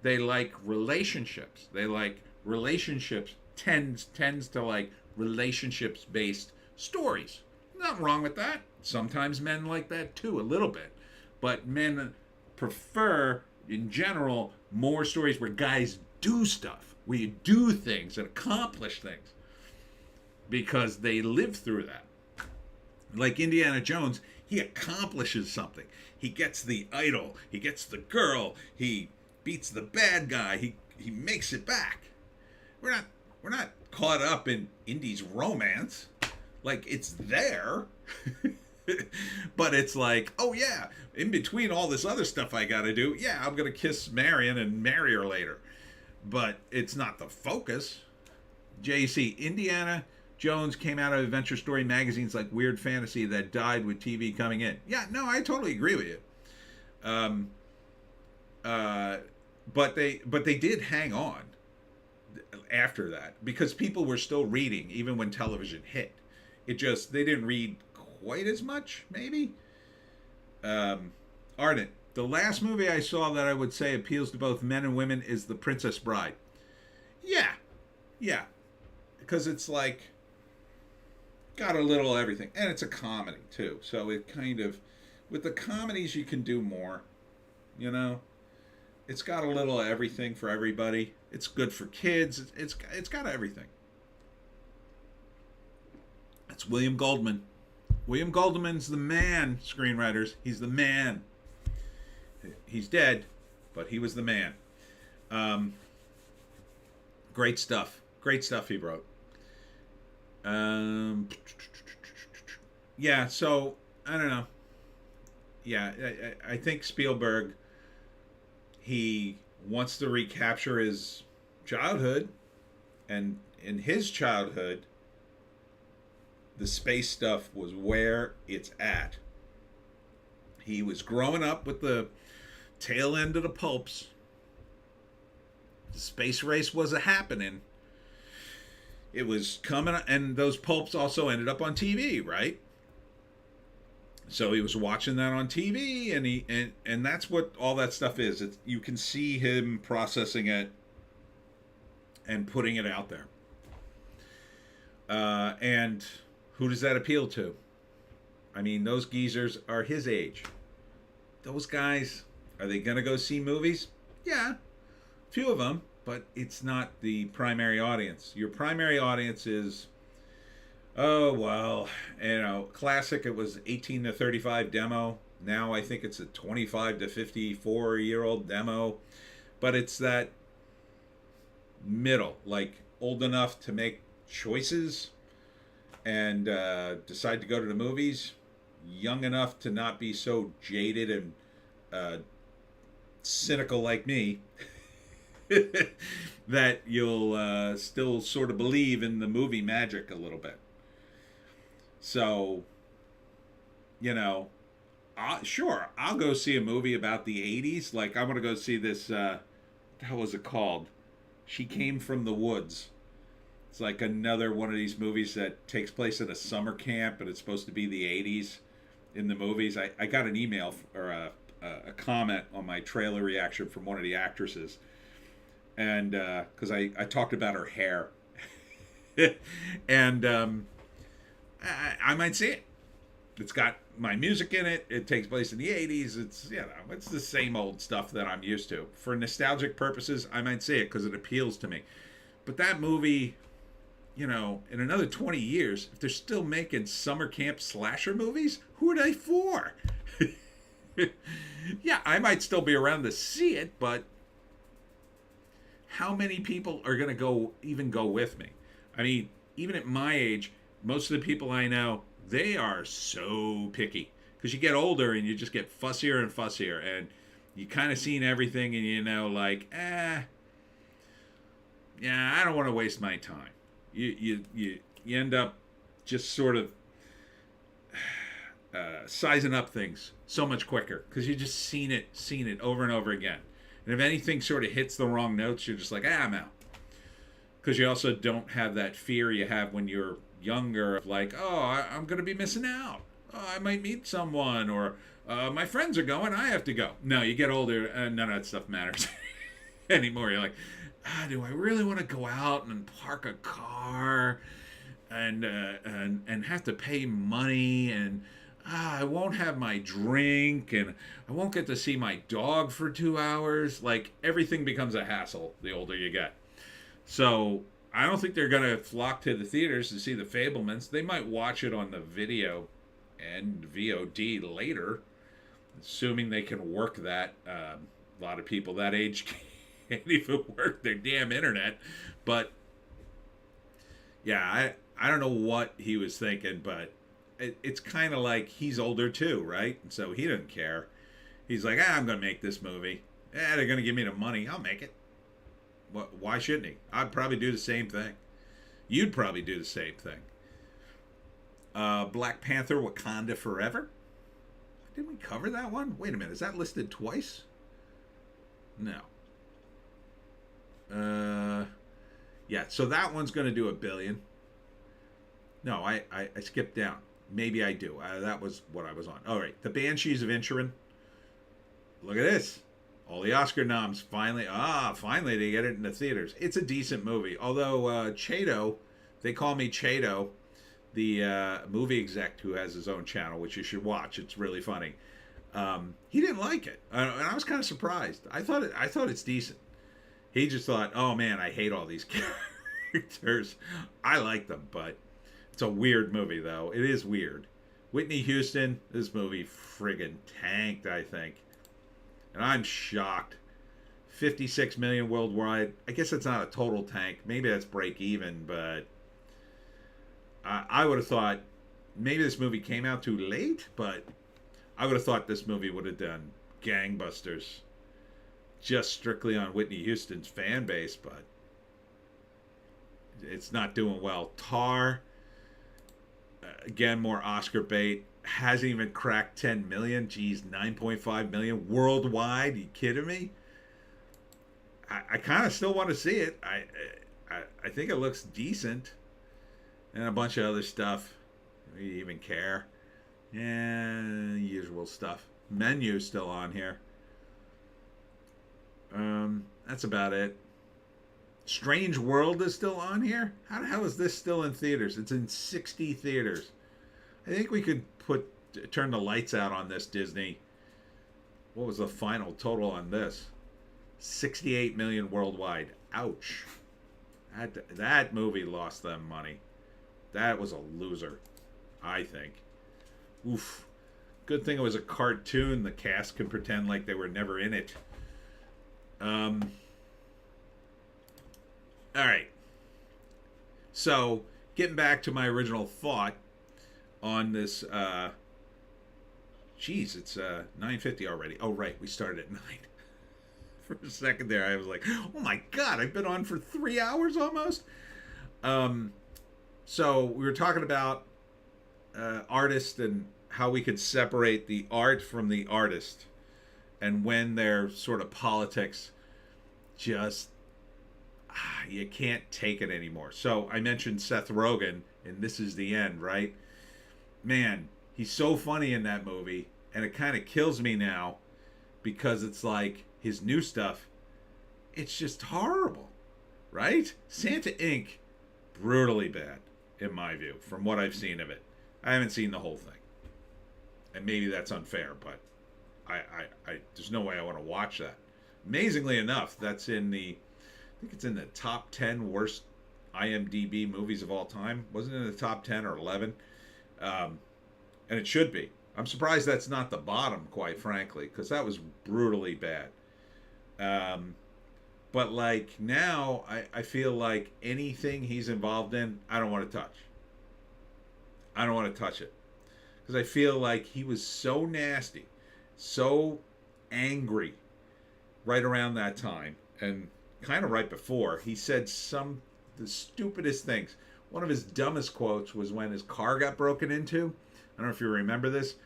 They like relationships. They like relationships, tends to like relationships-based stories. Nothing wrong with that. Sometimes men like that too, a little bit. But men prefer, in general, more stories where guys do stuff, where you do things and accomplish things, because they live through that. Like Indiana Jones, he accomplishes something. He gets the idol. He gets the girl. He beats the bad guy. He makes it back. We're not caught up in Indy's romance. Like, it's there. But it's like, oh yeah, in between all this other stuff I gotta do, yeah, I'm gonna kiss Marion and marry her later. But it's not the focus. JC, Indiana Jones came out of adventure story magazines like Weird Fantasy that died with TV coming in. Yeah, no, I totally agree with you. But they did hang on after that because people were still reading even when television hit. They didn't read quite as much, maybe. Ardent, the last movie I saw that I would say appeals to both men and women is The Princess Bride. Yeah, because it's like got a little everything, and it's a comedy too. So it kind of, with the comedies you can do more, It's got a little everything for everybody. It's good for kids. It's got everything. That's William Goldman. William Goldman's the man, screenwriters. He's the man. He's dead, but he was the man. Great stuff. Great stuff he wrote. Yeah, so, I don't know. Yeah, I think Spielberg, he wants to recapture his childhood. And in his childhood, the space stuff was where it's at. He was growing up with the tail end of the pulps. The space race was a happening. It was coming, and those pulps also ended up on TV, right? So he was watching that on TV, and that's what all that stuff is. You can see him processing it and putting it out there. And who does that appeal to? I mean, those geezers are his age. Those guys, are they going to go see movies? Yeah, a few of them, but it's not the primary audience. Your primary audience is Oh, well, classic, it was 18 to 35 demo. Now I think it's a 25 to 54-year-old demo. But it's that middle, like old enough to make choices and decide to go to the movies, young enough to not be so jaded and uh, cynical like me that you'll still sort of believe in the movie magic a little bit. So, you know, sure, I'll go see a movie about the 80s. Like, I'm going to go see this, what the hell was it called? She Came from the Woods. It's like another one of these movies that takes place at a summer camp, and it's supposed to be the 80s in the movies. I got an email or a comment on my trailer reaction from one of the actresses, and because I talked about her hair, and I might see it. It's got my music in it. It takes place in the 80s. It's the same old stuff that I'm used to. For nostalgic purposes, I might see it because it appeals to me. But that movie, in another 20 years, if they're still making summer camp slasher movies, who are they for? Yeah, I might still be around to see it, but how many people are going to go with me? I mean, even at my age, most of the people I know, they are so picky because you get older and you just get fussier and fussier, and you kind of seen everything, and yeah, I don't want to waste my time. You end up just sort of sizing up things so much quicker because you just seen it over and over again. And if anything sort of hits the wrong notes, you're just like, I'm out. Because you also don't have that fear you have when you're younger of like, I'm going to be missing out. Oh, I might meet someone, or my friends are going, I have to go. No, you get older and none of that stuff matters anymore. You're like, do I really want to go out and park a car and have to pay money, and I won't have my drink, and I won't get to see my dog for 2 hours. Like, everything becomes a hassle the older you get. So I don't think they're going to flock to the theaters to see The Fablemans. They might watch it on the video and VOD later, assuming they can work that. A lot of people that age can't even work their damn internet. But yeah, I don't know what he was thinking, but it's kind of like he's older too, right? And so he doesn't care. He's like, I'm going to make this movie. They're going to give me the money. I'll make it. Why shouldn't he? I'd probably do the same thing. You'd probably do the same thing. Black Panther Wakanda Forever. Didn't we cover that one? Wait a minute. Is that listed twice? No. Yeah, so that one's going to do $1 billion. No, I skipped down. Maybe I do. That was what I was on. All right. The Banshees of Inisherin. Look at this. All the Oscar noms finally they get it in the theaters. It's a decent movie. Although Chato, they call me Chato, the movie exec who has his own channel, which you should watch. It's really funny. He didn't like it, and I was kind of surprised. I thought it's decent. He just thought, oh man, I hate all these characters. I like them, but it's a weird movie though. It is weird. Whitney Houston, this movie friggin' tanked, I think. And I'm shocked. 56 million worldwide. I guess it's not a total tank. Maybe that's break even, but I would have thought maybe this movie came out too late, but I would have thought this movie would have done gangbusters just strictly on Whitney Houston's fan base, but it's not doing well. Tar, again, more Oscar bait. Hasn't even cracked 10 million. Geez, 9.5 million worldwide. Are you kidding me? I kind of still want to see it. I think it looks decent, and a bunch of other stuff. Do you even care? Yeah, usual stuff. Menu's still on here. That's about it. Strange World is still on here. How the hell is this still in theaters? It's in 60 theaters. I think we could turn the lights out on this, Disney. What was the final total on this? 68 million worldwide. Ouch. That movie lost them money. That was a loser, I think. Oof. Good thing it was a cartoon. The cast can pretend like they were never in it. All right. So, getting back to my original thought on this. Geez, it's 9:50 already. Oh, right. We started at 9. For a second there, I was like, oh my God, I've been on for 3 hours almost. So, we were talking about artists and how we could separate the art from the artist, and when their sort of politics just you can't take it anymore. So I mentioned Seth Rogen, and This Is the End, right? Man, he's so funny in that movie, and it kind of kills me now because it's like his new stuff, it's just horrible, right? Santa Inc., brutally bad, in my view, from what I've seen of it. I haven't seen the whole thing. And maybe that's unfair, but I there's no way I want to watch that. Amazingly enough, that's in the, I think it's in the top 10 worst IMDb movies of all time. Wasn't it in the top 10 or 11? And it should be. I'm surprised that's not the bottom, quite frankly, because that was brutally bad. But like now, I feel like anything he's involved in, I don't want to touch. I don't want to touch it. Because I feel like he was so nasty, so angry right around that time. And kind of right before, he said the stupidest things. One of his dumbest quotes was when his car got broken into. I don't know if you remember this.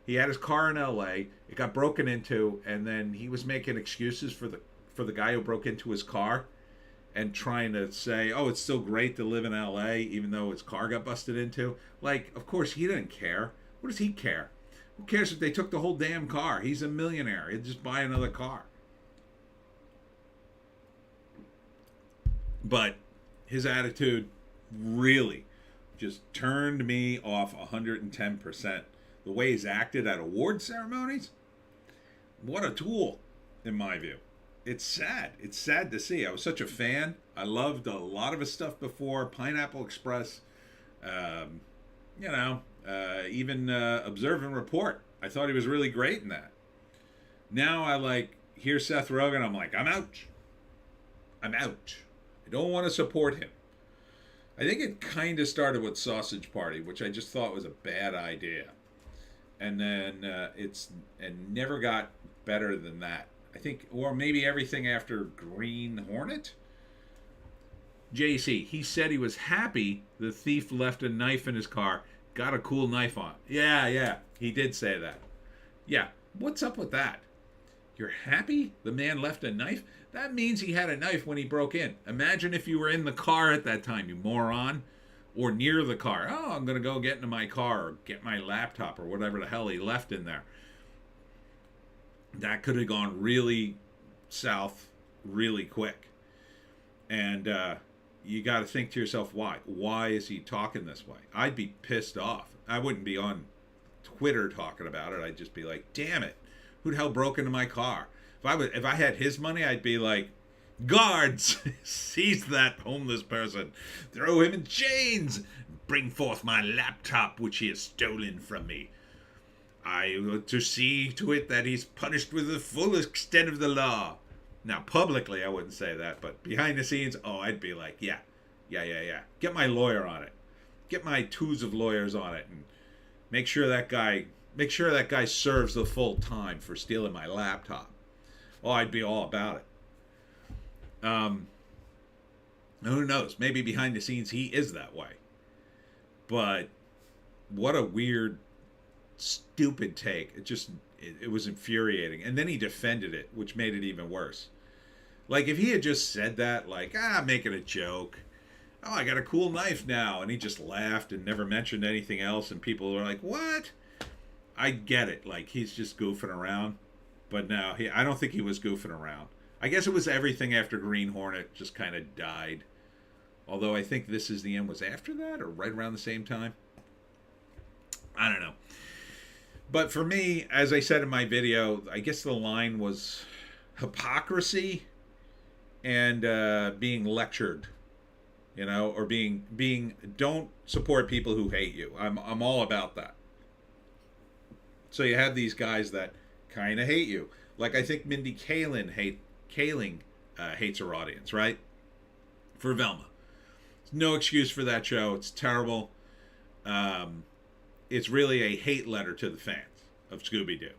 He had his car in LA, it got broken into, and then he was making excuses for the guy who broke into his car and trying to say, oh, it's still great to live in LA even though his car got busted into. Like, of course, he didn't care. What does he care? Who cares if they took the whole damn car? He's a millionaire. He'd just buy another car. But his attitude really just turned me off 110%. The way he's acted at award ceremonies, what a tool, in my view. It's sad. It's sad to see. I was such a fan. I loved a lot of his stuff before. Pineapple Express, even Observe and Report. I thought he was really great in that. Now I hear Seth Rogen, I'm like, I'm out. I'm out. I don't want to support him. I think it kind of started with Sausage Party, which I just thought was a bad idea. And then and never got better than that. I think, or maybe everything after Green Hornet. JC, he said he was happy the thief left a knife in his car, got a cool knife on. Yeah, he did say that. Yeah, what's up with that? You're happy the man left a knife? That means he had a knife when he broke in. Imagine if you were in the car at that time, you moron. Or near the car. Oh, I'm going to go get into my car or get my laptop or whatever the hell he left in there. That could have gone really south really quick. And you got to think to yourself, why? Why is he talking this way? I'd be pissed off. I wouldn't be on Twitter talking about it. I'd just be like, damn it. Who the hell broke into my car? If I had his money, I'd be like, guards, seize that homeless person. Throw him in chains. Bring forth my laptop, which he has stolen from me. I want to see to it that he's punished with the full extent of the law. Now, publicly, I wouldn't say that, but behind the scenes, I'd be like, yeah. Get my lawyer on it. Get my twos of lawyers on it, and make sure that guy serves the full time for stealing my laptop. I'd be all about it. Who knows? Maybe behind the scenes he is that way. But what a weird, stupid take. It was infuriating. And then he defended it, which made it even worse. Like, if he had just said that, making a joke. Oh, I got a cool knife now. And he just laughed and never mentioned anything else. And people were like, what? I get it. Like, he's just goofing around. But no, I don't think he was goofing around. I guess it was everything after Green Hornet just kind of died. Although I think This Is the End was after that or right around the same time. I don't know. But for me, as I said in my video, I guess the line was hypocrisy and being lectured you know, or being don't support people who hate you. I'm all about that. So you have these guys that kind of hate you. Like I think Mindy Kaling hates her audience, right? For Velma. No excuse for that show. It's terrible. It's really a hate letter to the fans of Scooby Doo.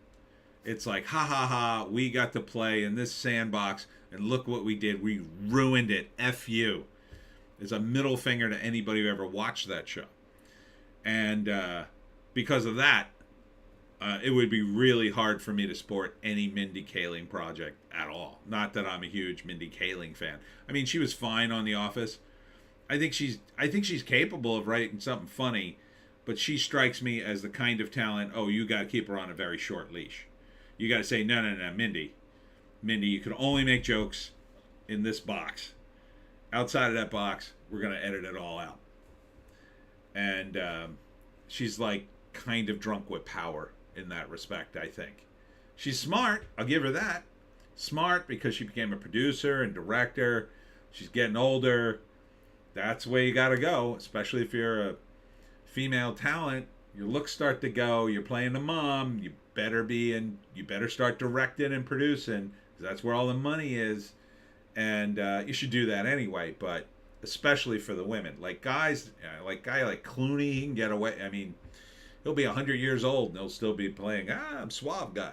It's like, ha ha ha, we got to play in this sandbox, and look what we did. We ruined it. F you. It's a middle finger to anybody who ever watched that show. And because of that, it would be really hard for me to support any Mindy Kaling project at all. Not that I'm a huge Mindy Kaling fan. I mean, she was fine on The Office. I think she's capable of writing something funny, but she strikes me as the kind of talent. Oh, you got to keep her on a very short leash. You got to say, no, Mindy, you can only make jokes in this box. Outside of that box, we're gonna edit it all out. And she's like kind of drunk with power in that respect. I think she's smart. I'll give her that. Smart because she became a producer and director. She's getting older. That's the way you got to go, especially if you're a female talent. Your looks start to go. You're playing the mom. You better start directing and producing, because that's where all the money is. And you should do that anyway, but especially for the women. Like guys, like Clooney, he can get away. I mean, he'll be 100 years old and he'll still be playing, I'm suave guy.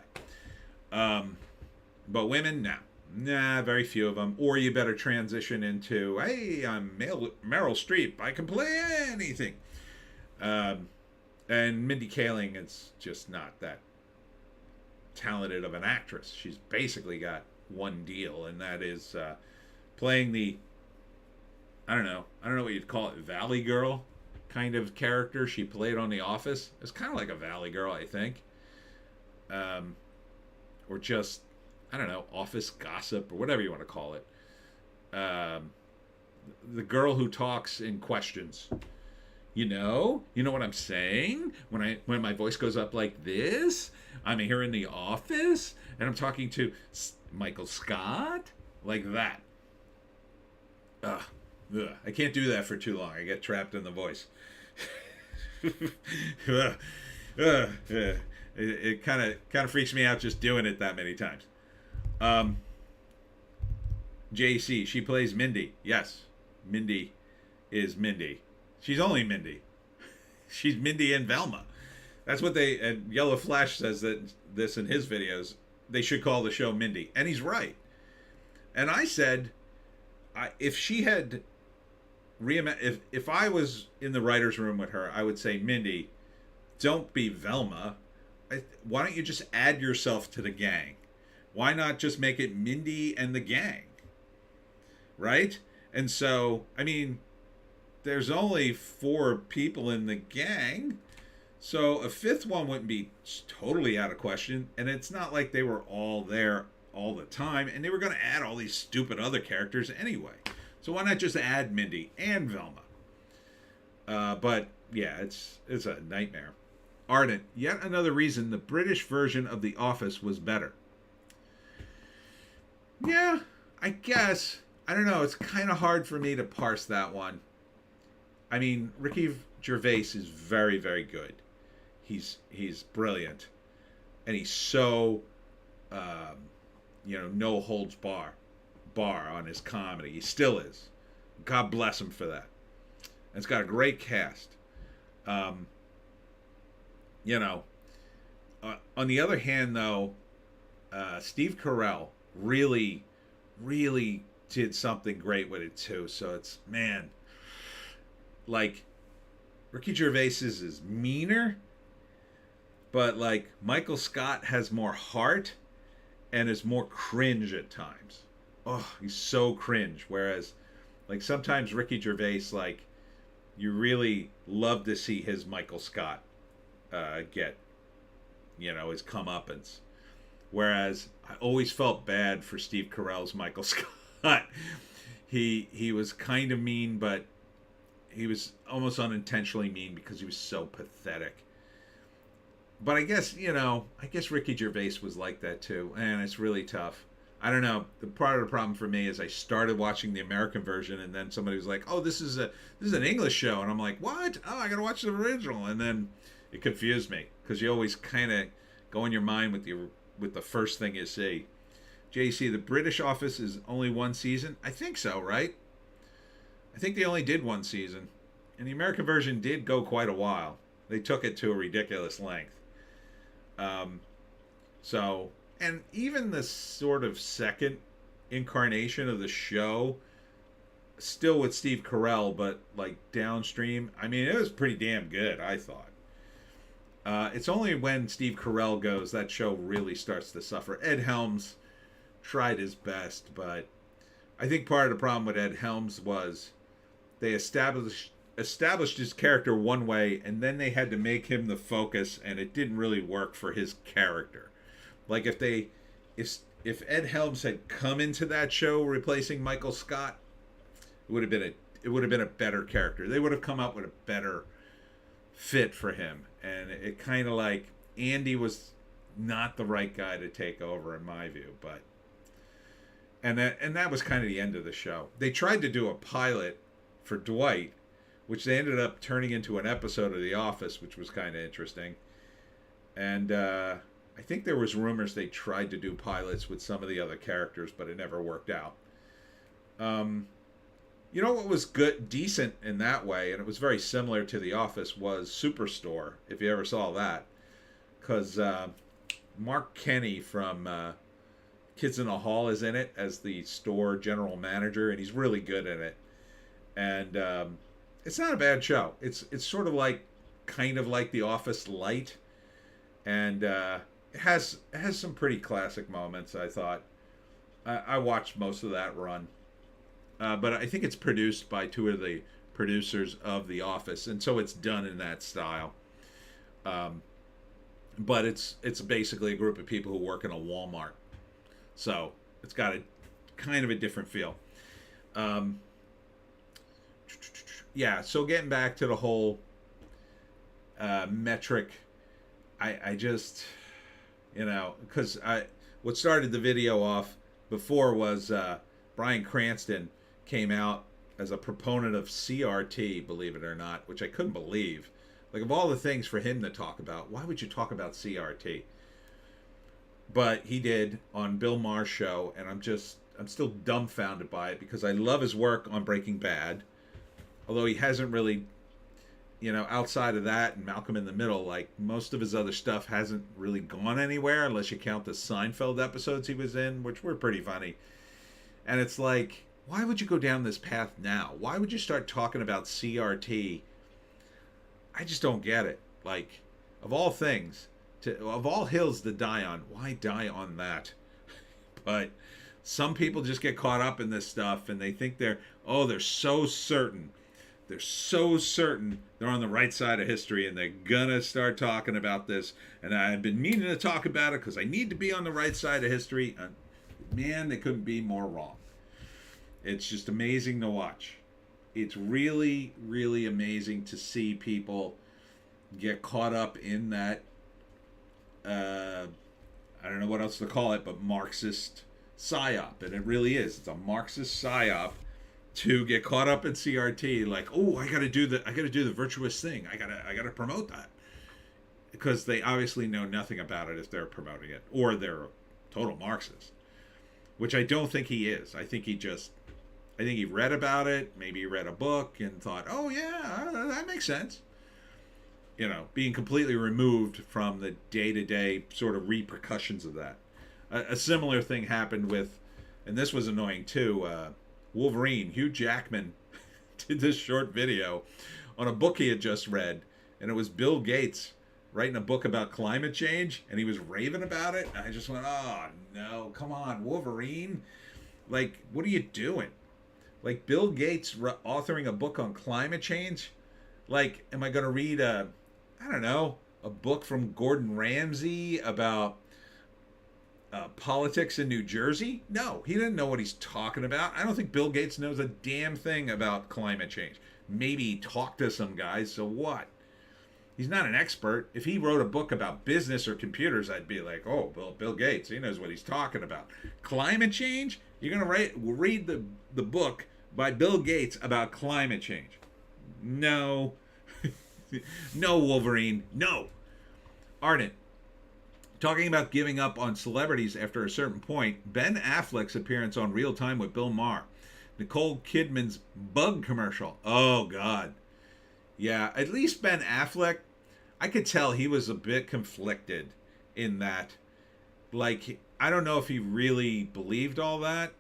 But women, nah, very few of them. Or you better transition into, hey, I'm Meryl Streep. I can play anything. And Mindy Kaling is just not that talented of an actress. She's basically got one deal, and that is playing the, I don't know what you'd call it, Valley Girl kind of character she played on The Office. It's kind of like a Valley Girl, I think. Or just, I don't know, office gossip or whatever you want to call it. The girl who talks in questions. You know what I'm saying? When my voice goes up like this, I'm here in the office and I'm talking to Michael Scott, like that. Ugh. I can't do that for too long. I get trapped in the voice. It kind of freaks me out just doing it that many times. JC, she plays Mindy. Yes, Mindy is Mindy. She's only Mindy. She's Mindy and Velma. That's what and Yellow Flash says that this in his videos. They should call the show Mindy. And he's right. And I said, if she had if I was in the writer's room with her, I would say, Mindy, don't be Velma. Why don't you just add yourself to the gang? Why not just make it Mindy and the gang? Right? And so, I mean, there's only 4 people in the gang, so a 5th one wouldn't be totally out of question. And it's not like they were all there all the time, and they were going to add all these stupid other characters anyway. So why not just add Mindy and Velma? But yeah, it's a nightmare. Ardent, yet another reason the British version of The Office was better. Yeah, I guess. I don't know. It's kind of hard for me to parse that one. I mean, Ricky Gervais is very, very good. He's brilliant, and he's so no holds bar on his comedy. He still is. God bless him for that. And it's got a great cast. On the other hand, though, Steve Carell really, really did something great with it too. So it's, man, like, Ricky Gervais's is meaner, but like Michael Scott has more heart and is more cringe at times. Oh, he's so cringe. Whereas, like, sometimes Ricky Gervais, like, you really love to see his Michael Scott get, his comeuppance. Whereas I always felt bad for Steve Carell's Michael Scott. He was kind of mean, but he was almost unintentionally mean because he was so pathetic. But I guess Ricky Gervais was like that too, and it's really tough. I don't know. The part of the problem for me is I started watching the American version, and then somebody was like, "Oh, this is an English show," and I'm like, "What? Oh, I gotta watch the original." And then it confused me because you always kind of go in your mind with the first thing you see. JC, the British Office is only one season. I think so, right? I think they only did one season, and the American version did go quite a while. They took it to a ridiculous length. Um, so, and even the sort of second incarnation of the show, still with Steve Carell, but like downstream. I mean, it was pretty damn good, I thought. It's only when Steve Carell goes that show really starts to suffer. Ed Helms tried his best, but I think part of the problem with Ed Helms was they established his character one way, and then they had to make him the focus, and it didn't really work for his character. Like if Ed Helms had come into that show replacing Michael Scott, it would have been a better character. They would have come up with a better fit for him, and it kind of like Andy was not the right guy to take over in my view, but and that was kind of the end of the show. They tried to do a pilot for Dwight, which they ended up turning into an episode of The Office, which was kind of interesting. And I think there was rumors they tried to do pilots with some of the other characters, but it never worked out. You know what was good, decent in that way, and it was very similar to The Office, was Superstore, if you ever saw that. Because Mark Kenny from Kids in the Hall is in it as the store general manager, and he's really good in it. And it's not a bad show. It's sort of like, kind of like The Office light, and it has some pretty classic moments. I thought I watched most of that run, but I think it's produced by two of the producers of The Office, and so it's done in that style. But it's basically a group of people who work in a Walmart, so it's got a kind of a different feel. Yeah, so getting back to the whole metric, I just, because what started the video off before was Bryan Cranston came out as a proponent of CRT, believe it or not, which I couldn't believe. Like, of all the things for him to talk about, why would you talk about CRT? But he did on Bill Maher's show, and I'm still dumbfounded by it because I love his work on Breaking Bad. Although he hasn't really, outside of that and Malcolm in the Middle, like most of his other stuff hasn't really gone anywhere unless you count the Seinfeld episodes he was in, which were pretty funny. And it's like, why would you go down this path now? Why would you start talking about CRT? I just don't get it. Like, of all things, of all hills to die on, why die on that? But some people just get caught up in this stuff and they think they're so certain. They're so certain they're on the right side of history and they're gonna start talking about this. And I've been meaning to talk about it because I need to be on the right side of history. Man, they couldn't be more wrong. It's just amazing to watch. It's really, really amazing to see people get caught up in that, I don't know what else to call it, but Marxist psyop. And it really is. It's a Marxist psyop to get caught up in CRT, like, oh, I gotta do the virtuous thing. I gotta promote that. Because they obviously know nothing about it if they're promoting it. Or they're a total Marxist. Which I don't think he is. I think he read about it, maybe he read a book and thought, oh yeah, that makes sense. Being completely removed from the day-to-day sort of repercussions of that. A similar thing happened with, and this was annoying too, Wolverine. Hugh Jackman did this short video on a book he had just read, and it was Bill Gates writing a book about climate change, and he was raving about it. And I just went, oh no, come on, Wolverine. Like, what are you doing? Like, Bill Gates authoring a book on climate change? Like, am I going to read a book from Gordon Ramsay about politics in New Jersey? No, he didn't know what he's talking about. I don't think Bill Gates knows a damn thing about climate change. Maybe he talked to some guys, so what? He's not an expert. If he wrote a book about business or computers, I'd be like, oh, Bill Gates, he knows what he's talking about. Climate change? You're going to read the book by Bill Gates about climate change. No. No, Wolverine. No. Ardent. Talking about giving up on celebrities after a certain point, Ben Affleck's appearance on Real Time with Bill Maher. Nicole Kidman's bug commercial. Oh, God. Yeah, at least Ben Affleck, I could tell he was a bit conflicted in that. Like, I don't know if he really believed all that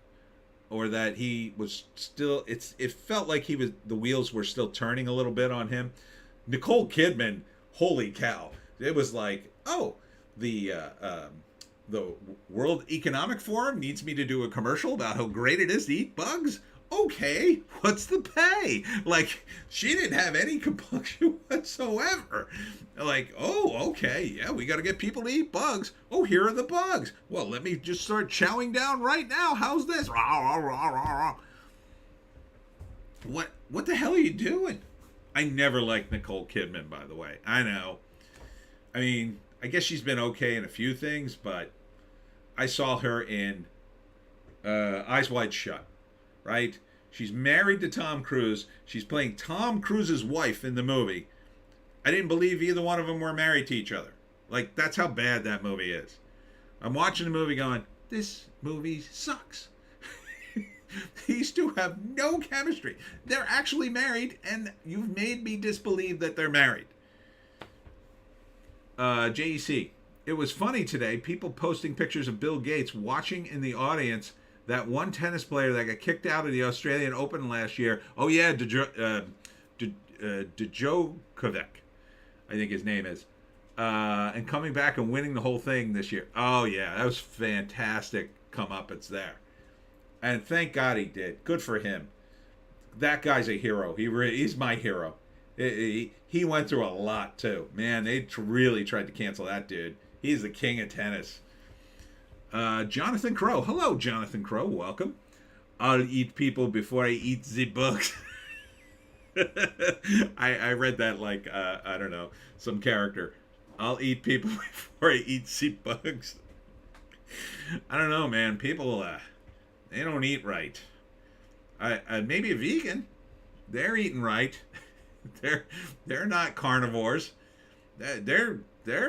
or that he was still, it felt like the wheels were still turning a little bit on him. Nicole Kidman, holy cow. It was like, oh, the World Economic Forum needs me to do a commercial about how great it is to eat bugs? Okay, what's the pay? Like, she didn't have any compunction whatsoever. Like, oh, okay, yeah, we got to get people to eat bugs. Oh, here are the bugs. Well, let me just start chowing down right now. How's this? What the hell are you doing? I never liked Nicole Kidman, by the way. I know. I mean, I guess she's been okay in a few things, but I saw her in Eyes Wide Shut. Right? She's married to Tom Cruise. She's playing Tom Cruise's wife in the movie. I didn't believe either one of them were married to each other. Like, that's how bad that movie is. I'm watching the movie going, this movie sucks. These two have no chemistry. They're actually married, and you've made me disbelieve that they're married. JEC. It was funny today, people posting pictures of Bill Gates watching in the audience that one tennis player that got kicked out of the Australian Open last year. Oh, yeah, Djokovic, I think his name is. And coming back and winning the whole thing this year. Oh, yeah, that was fantastic comeuppance there. And thank God he did. Good for him. That guy's a hero. He's my hero. He went through a lot, too. Man, they really tried to cancel that dude. He's the king of tennis. Jonathan Crow. Hello, Jonathan Crow. Welcome. I'll eat people before I eat the bugs. I read that like, I don't know, some character. I'll eat people before I eat the bugs. I don't know, man. People, they don't eat right. Maybe a vegan. They're eating right. They're not carnivores. Their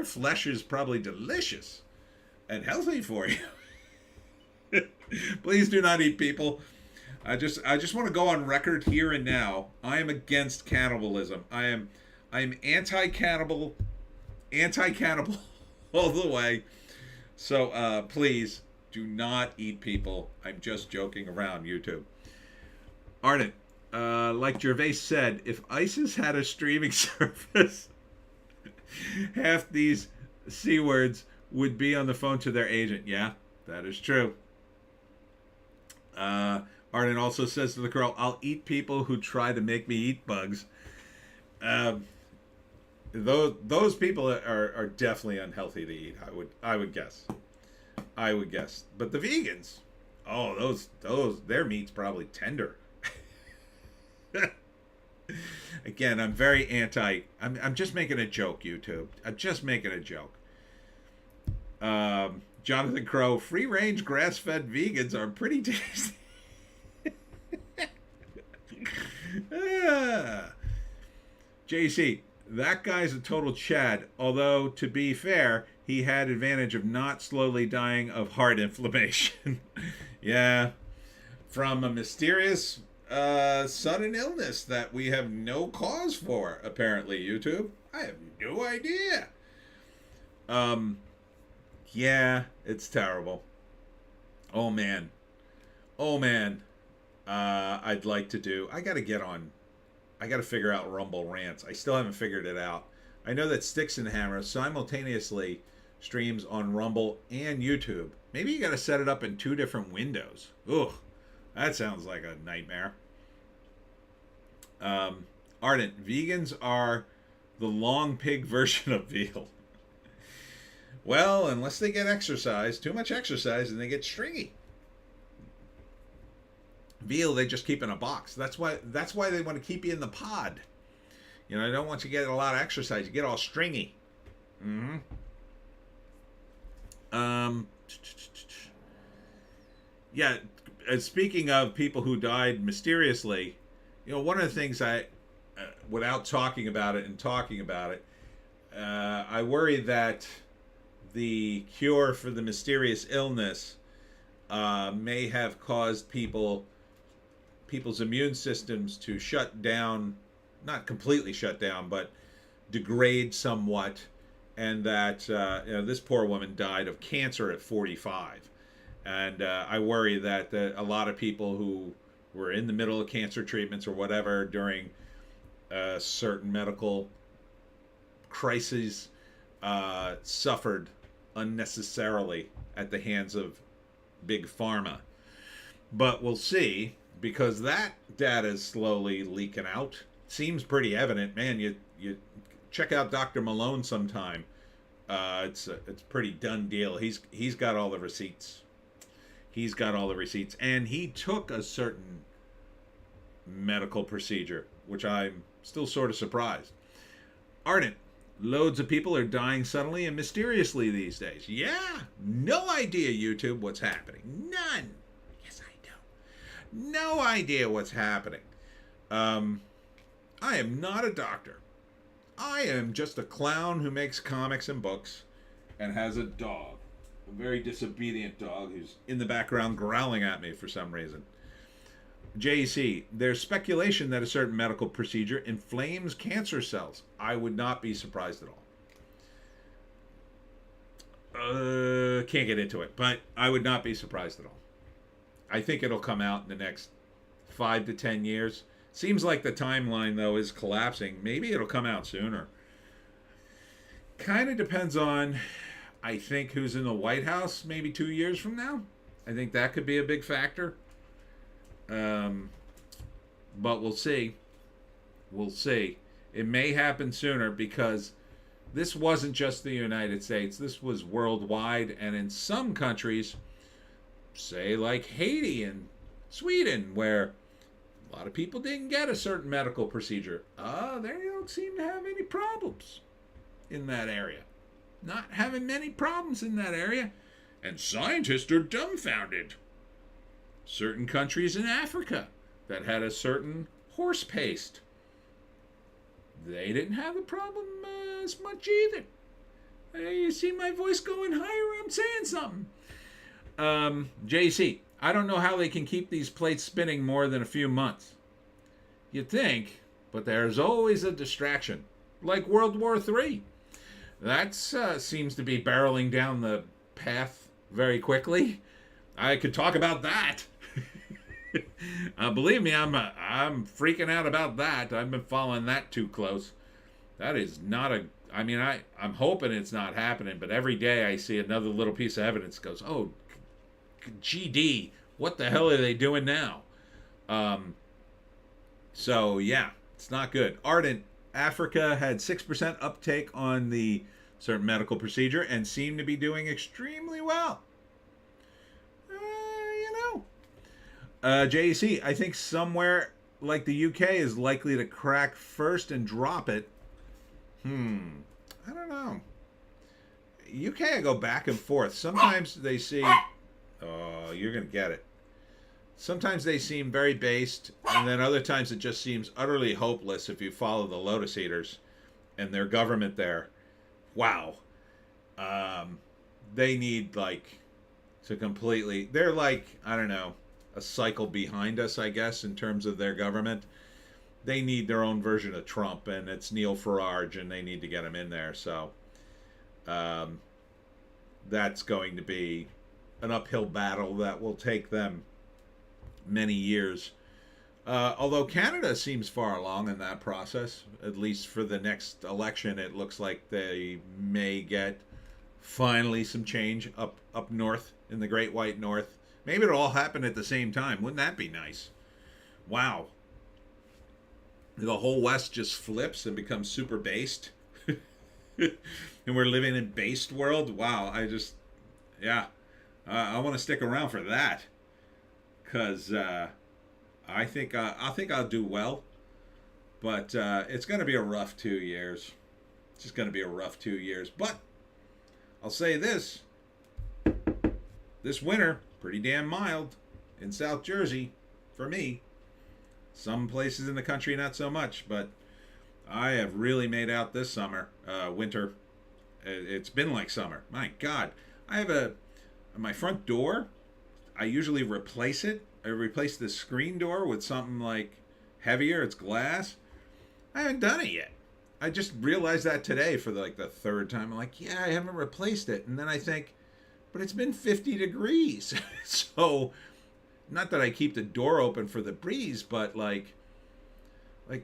flesh is probably delicious and healthy for you. Please do not eat people. I just want to go on record here and now. I am against cannibalism. I am anti-cannibal all the way. So please do not eat people. I'm just joking around, YouTube. Ardent, like Gervais said, if ISIS had a streaming service, half these C words would be on the phone to their agent. Yeah, that is true. Arden also says to the girl, I'll eat people who try to make me eat bugs. Those people are definitely unhealthy to eat, I would guess. But the vegans, oh, those their meat's probably tender. Again, I'm very anti. I'm just making a joke, YouTube. I'm just making a joke. Jonathan Crow, free range grass fed vegans are pretty tasty. JC, that guy's a total Chad. Although, to be fair, he had advantage of not slowly dying of heart inflammation. Yeah, from a mysterious sudden illness that we have no cause for, apparently, YouTube. I have no idea. Yeah, it's terrible. Oh man. I'd like to do, I gotta figure out Rumble Rants. I still haven't figured it out. I know that Sticks and Hammer simultaneously streams on Rumble and YouTube. Maybe you gotta set it up in 2 different windows. Ugh, that sounds like a nightmare. Ardent, vegans are the long pig version of veal. Well, unless they get exercise, too much exercise, and they get stringy. Veal, they just keep in a box. That's why they want to keep you in the pod. You know, I don't want you to get a lot of exercise. You get all stringy. Mm-hmm. Um, yeah. Speaking of people who died mysteriously, you know, one of the things without talking about it and talking about it, I worry that the cure for the mysterious illness may have caused people's immune systems to shut down, not completely shut down, but degrade somewhat, and that this poor woman died of cancer at 45, and I worry that a lot of people who were in the middle of cancer treatments or whatever during certain medical crises suffered unnecessarily at the hands of big pharma. But we'll see, because that data is slowly leaking out. Seems pretty evident, man. You check out Dr. Malone sometime. It's a pretty done deal. He's got all the receipts. He's got all the receipts, and he took a certain medical procedure, which I'm still sort of surprised. Ardent. Loads of people are dying suddenly and mysteriously these days. Yeah, no idea, YouTube, what's happening. None. Yes, I don't. No idea what's happening. I am not a doctor. I am just a clown who makes comics and books and has a dog. A very disobedient dog who's in the background growling at me for some reason. JC, there's speculation that a certain medical procedure inflames cancer cells. I would not be surprised at all. Can't get into it, but I would not be surprised at all. I think it'll come out in the next 5 to 10 years. Seems like the timeline, though, is collapsing. Maybe it'll come out sooner. Kind of depends on, I think, who's in the White House maybe 2 years from now. I think that could be a big factor. But we'll see. We'll see. It may happen sooner, because this wasn't just the United States. This was worldwide, and in some countries, say like Haiti and Sweden, where a lot of people didn't get a certain medical procedure. They don't seem to have any problems in that area. Not having many problems in that area. And scientists are dumbfounded. Certain countries in Africa that had a certain horse paste, they didn't have a problem as much either. You see my voice going higher? I'm saying something. JC, I don't know how they can keep these plates spinning more than a few months. You'd think, but there's always a distraction, like World War III. That seems to be barreling down the path very quickly. I could talk about that. Believe me, I'm freaking out about that. I've been following that too close. That is not a... I mean, I'm hoping it's not happening, but every day I see another little piece of evidence goes, oh, GD, what the hell are they doing now? So, yeah, it's not good. Ardent, Africa had 6% uptake on the certain medical procedure and seemed to be doing extremely well. JEC, I think somewhere like the UK is likely to crack first and drop it. I don't know. UK, I go back and forth. Sometimes they seem... Oh, you're going to get it. Sometimes they seem very based, and then other times it just seems utterly hopeless if you follow the Lotus Eaters and their government there. Wow. They need, like, to completely... They're like, I don't know, a cycle behind us, I guess, in terms of their government. They need their own version of Trump, and it's Neil Farage, and they need to get him in there. So that's going to be an uphill battle that will take them many years. Although Canada seems far along in that process, at least for the next election, it looks like they may get finally some change up north in the Great White North. Maybe it'll all happen at the same time. Wouldn't that be nice? Wow. The whole West just flips and becomes super based. And we're living in based world. Wow. I want to stick around for that. Because I think I'll do well. But it's going to be a rough 2 years. It's just going to be a rough 2 years. But I'll say this. This winter, pretty damn mild in South Jersey for me. Some places in the country, not so much. But I have really made out this summer, winter. It's been like summer. My God. I have my front door, I usually replace it. I replace the screen door with something like heavier. It's glass. I haven't done it yet. I just realized that today for like the third time. I'm like, yeah, I haven't replaced it. And then I think, but it's been 50 degrees. So, not that I keep the door open for the breeze, but like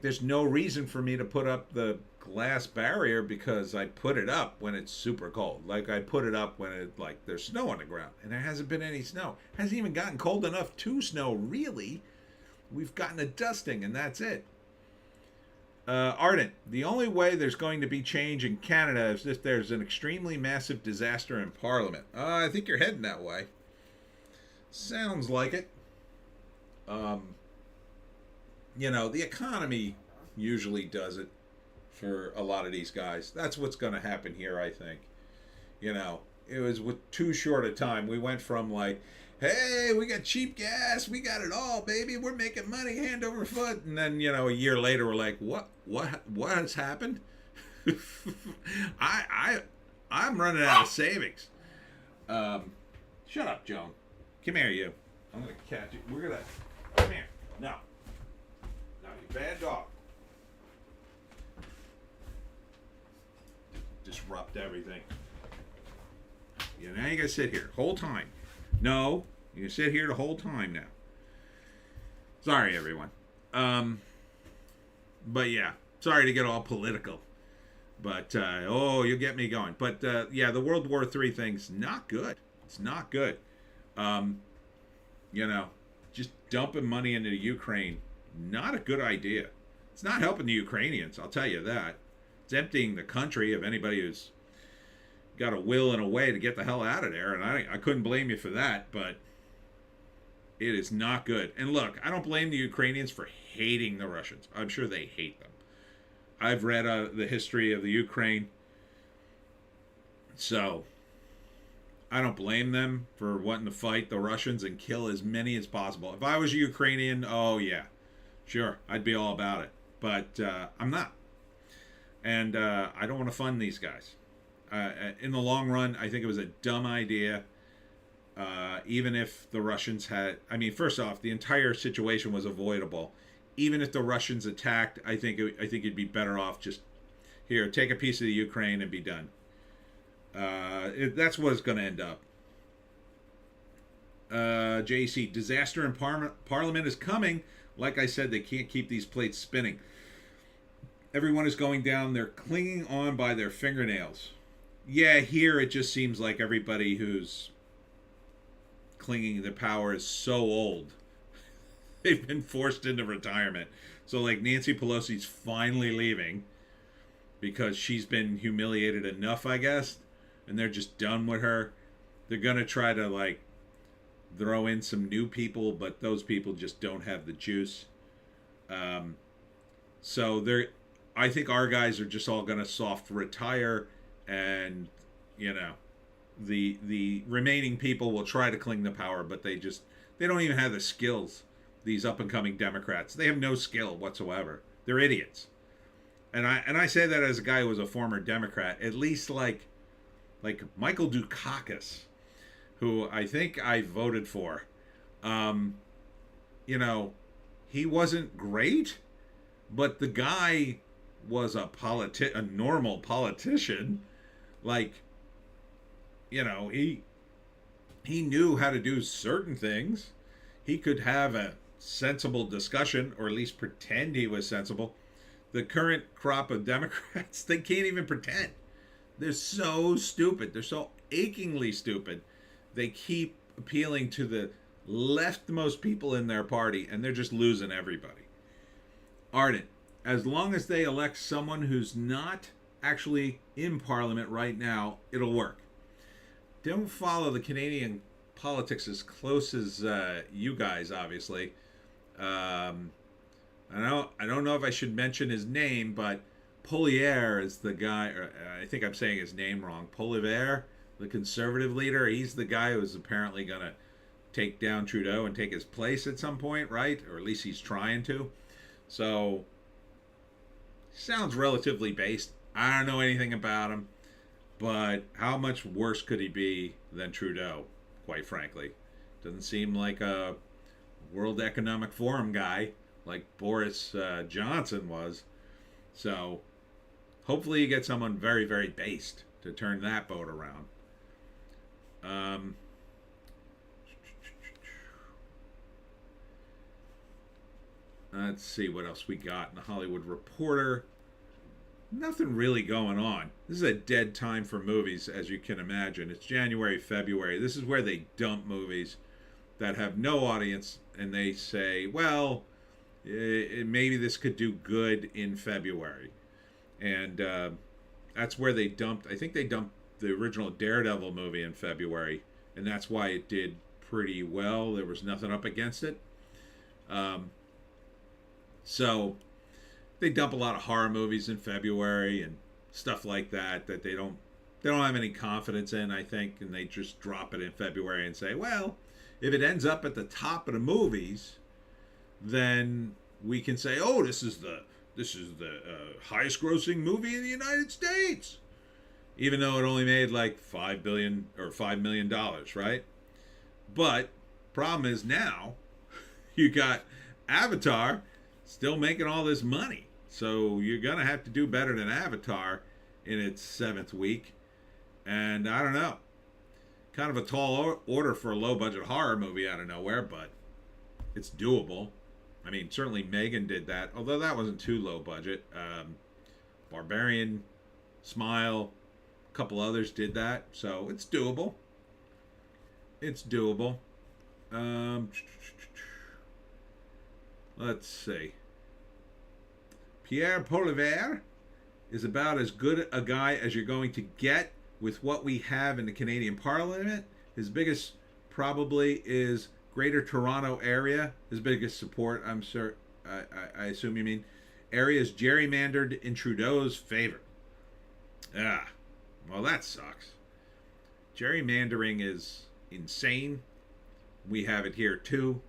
there's no reason for me to put up the glass barrier because I put it up when it's super cold. Like I put it up when it like there's snow on the ground, and there hasn't been any snow. Hasn't even gotten cold enough to snow really. We've gotten a dusting, and that's it. Ardent, the only way there's going to be change in Canada is if there's an extremely massive disaster in Parliament. I think you're heading that way. Sounds like it. The economy usually does it for a lot of these guys. That's what's going to happen here, I think. It was with too short a time. We went from like, hey, we got cheap gas, we got it all, baby, we're making money hand over foot, and then a year later we're like, what has happened? I'm running out of savings. Shut up, Joan. Come here, you. I'm gonna catch you. We're gonna come here. No, you bad dog. Disrupt everything. Now you gotta sit here whole time. No, you sit here the whole time now. Sorry, everyone. But yeah, sorry to get all political. But you'll get me going. But yeah, the World War III thing's not good. It's not good. Just dumping money into Ukraine, not a good idea. It's not helping the Ukrainians, I'll tell you that. It's emptying the country of anybody who's got a will and a way to get the hell out of there, and I couldn't blame you for that, but it is not good. And look, I don't blame the Ukrainians for hating the Russians. I'm sure they hate them. I've read the history of the Ukraine, so I don't blame them for wanting to fight the Russians and kill as many as possible. If I was a Ukrainian, oh yeah, sure, I'd be all about it. But I'm not. And I don't want to fund these guys. In the long run, I think it was a dumb idea. Even if the Russians had... first off, the entire situation was avoidable. Even if the Russians attacked, I think you'd be better off just... Here, take a piece of the Ukraine and be done. That's what it's going to end up. JC, disaster in Parliament is coming. Like I said, they can't keep these plates spinning. Everyone is going down. They're clinging on by their fingernails. Yeah, here it just seems like everybody who's clinging to power is so old. They've been forced into retirement. So like Nancy Pelosi's finally leaving because she's been humiliated enough, I guess. And they're just done with her. They're going to try to like throw in some new people, but those people just don't have the juice. So I think our guys are just all going to soft retire, and the remaining people will try to cling to power, but they don't even have the skills. These up and coming Democrats, they have no skill whatsoever. They're idiots. And I say that as a guy who was a former Democrat. At least like Michael Dukakis, who I think I voted for. He wasn't great, but the guy was a normal politician. He knew how to do certain things. He could have a sensible discussion, or at least pretend he was sensible. The current crop of Democrats, they can't even pretend. They're so stupid. They're so achingly stupid. They keep appealing to the leftmost people in their party, and they're just losing everybody. Ardent, as long as they elect someone who's not actually in Parliament right now, it'll work. Don't follow the Canadian politics as close as you guys, obviously. I don't know if I should mention his name, but Polier is the guy. Or I think I'm saying his name wrong. Polier, the conservative leader. He's the guy who's apparently going to take down Trudeau and take his place at some point, right? Or at least he's trying to. So, sounds relatively based. I don't know anything about him, but how much worse could he be than Trudeau, quite frankly? Doesn't seem like a World Economic Forum guy like Boris Johnson was. So, hopefully you get someone very, very based to turn that boat around. Let's see what else we got in the Hollywood Reporter. Nothing really going on. This is a dead time for movies, as you can imagine. It's January, February. This is where they dump movies that have no audience, and they say, well, maybe this could do good in February. And that's where they dumped, I think they dumped the original Daredevil movie in February, and that's why it did pretty well. There was nothing up against it. So they dump a lot of horror movies in February and stuff like that they don't have any confidence in, I think, and they just drop it in February and say, well, if it ends up at the top of the movies, then we can say, oh, this is the highest grossing movie in the United States, even though it only made like $5 million, right? But problem is now you got Avatar still making all this money. So you're going to have to do better than Avatar in its 7th week. And I don't know. Kind of a tall order for a low-budget horror movie out of nowhere, but it's doable. I mean, certainly Megan did that, although that wasn't too low budget. Barbarian, Smile, a couple others did that. So it's doable. It's doable. Let's see. Pierre Poilievre is about as good a guy as you're going to get with what we have in the Canadian Parliament. His biggest probably is Greater Toronto Area. His biggest support, I'm sure, I assume you mean, area is gerrymandered in Trudeau's favor. Ah, well, that sucks. Gerrymandering is insane. We have it here too,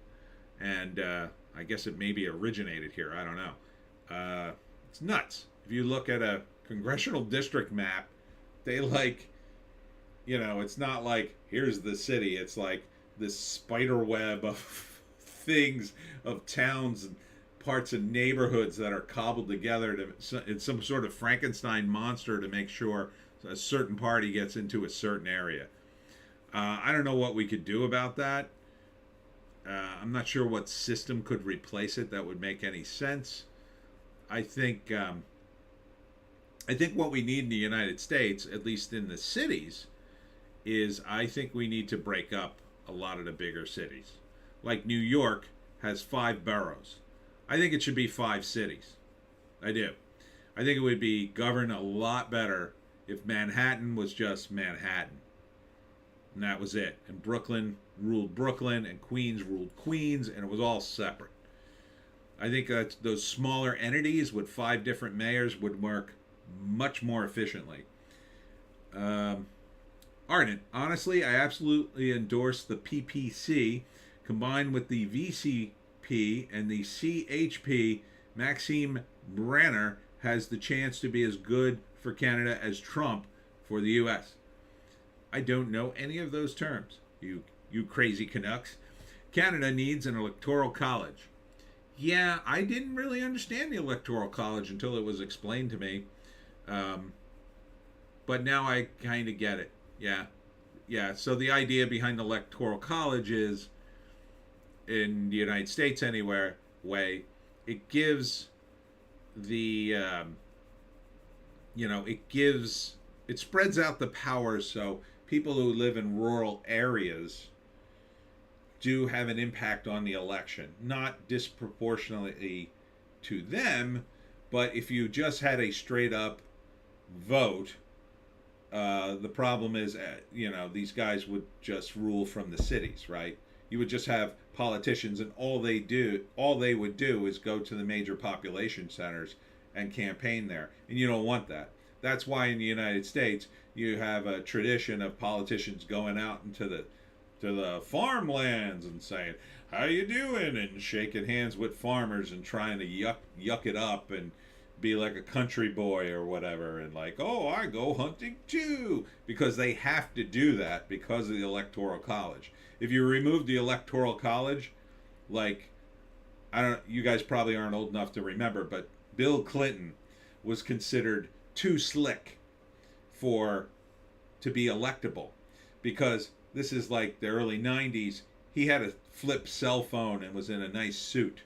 and I guess it maybe originated here. I don't know. It's nuts. If you look at a congressional district map, they it's not like here's the city. It's like this spider web of things, of towns and parts of neighborhoods that are cobbled together it's some sort of Frankenstein monster to make sure a certain party gets into a certain area. I don't know what we could do about that. I'm not sure what system could replace it that would make any sense. I think what we need in the United States, at least in the cities, is I think we need to break up a lot of the bigger cities. Like New York has 5 boroughs. I think it should be 5 cities. I do. I think it would be governed a lot better if Manhattan was just Manhattan. And that was it. And Brooklyn ruled Brooklyn, and Queens ruled Queens, and it was all separate. I think that those smaller entities with 5 different mayors would work much more efficiently. Ardent, honestly, I absolutely endorse the PPC combined with the VCP and the CHP. Maxime Branner has the chance to be as good for Canada as Trump for the U.S. I don't know any of those terms, you crazy Canucks. Canada needs an electoral college. Yeah, I didn't really understand the electoral college until it was explained to me. But now I kind of get it. Yeah. So the idea behind the electoral college is, in the United States anywhere, it gives the, it spreads out the power so people who live in rural areas do have an impact on the election. Not disproportionately to them, but if you just had a straight up vote, the problem is, these guys would just rule from the cities, right? You would just have politicians, and all they would do is go to the major population centers and campaign there. And you don't want that. That's why in the United States you have a tradition of politicians going out into the farmlands and saying, "How you doing?" and shaking hands with farmers and trying to yuck it up and be like a country boy or whatever, and like, "Oh, I go hunting too," because they have to do that because of the Electoral College. If you remove the Electoral College, like, I don't, you guys probably aren't old enough to remember, but Bill Clinton was considered too slick to be electable, because this is like the early 90s. He had a flip cell phone and was in a nice suit,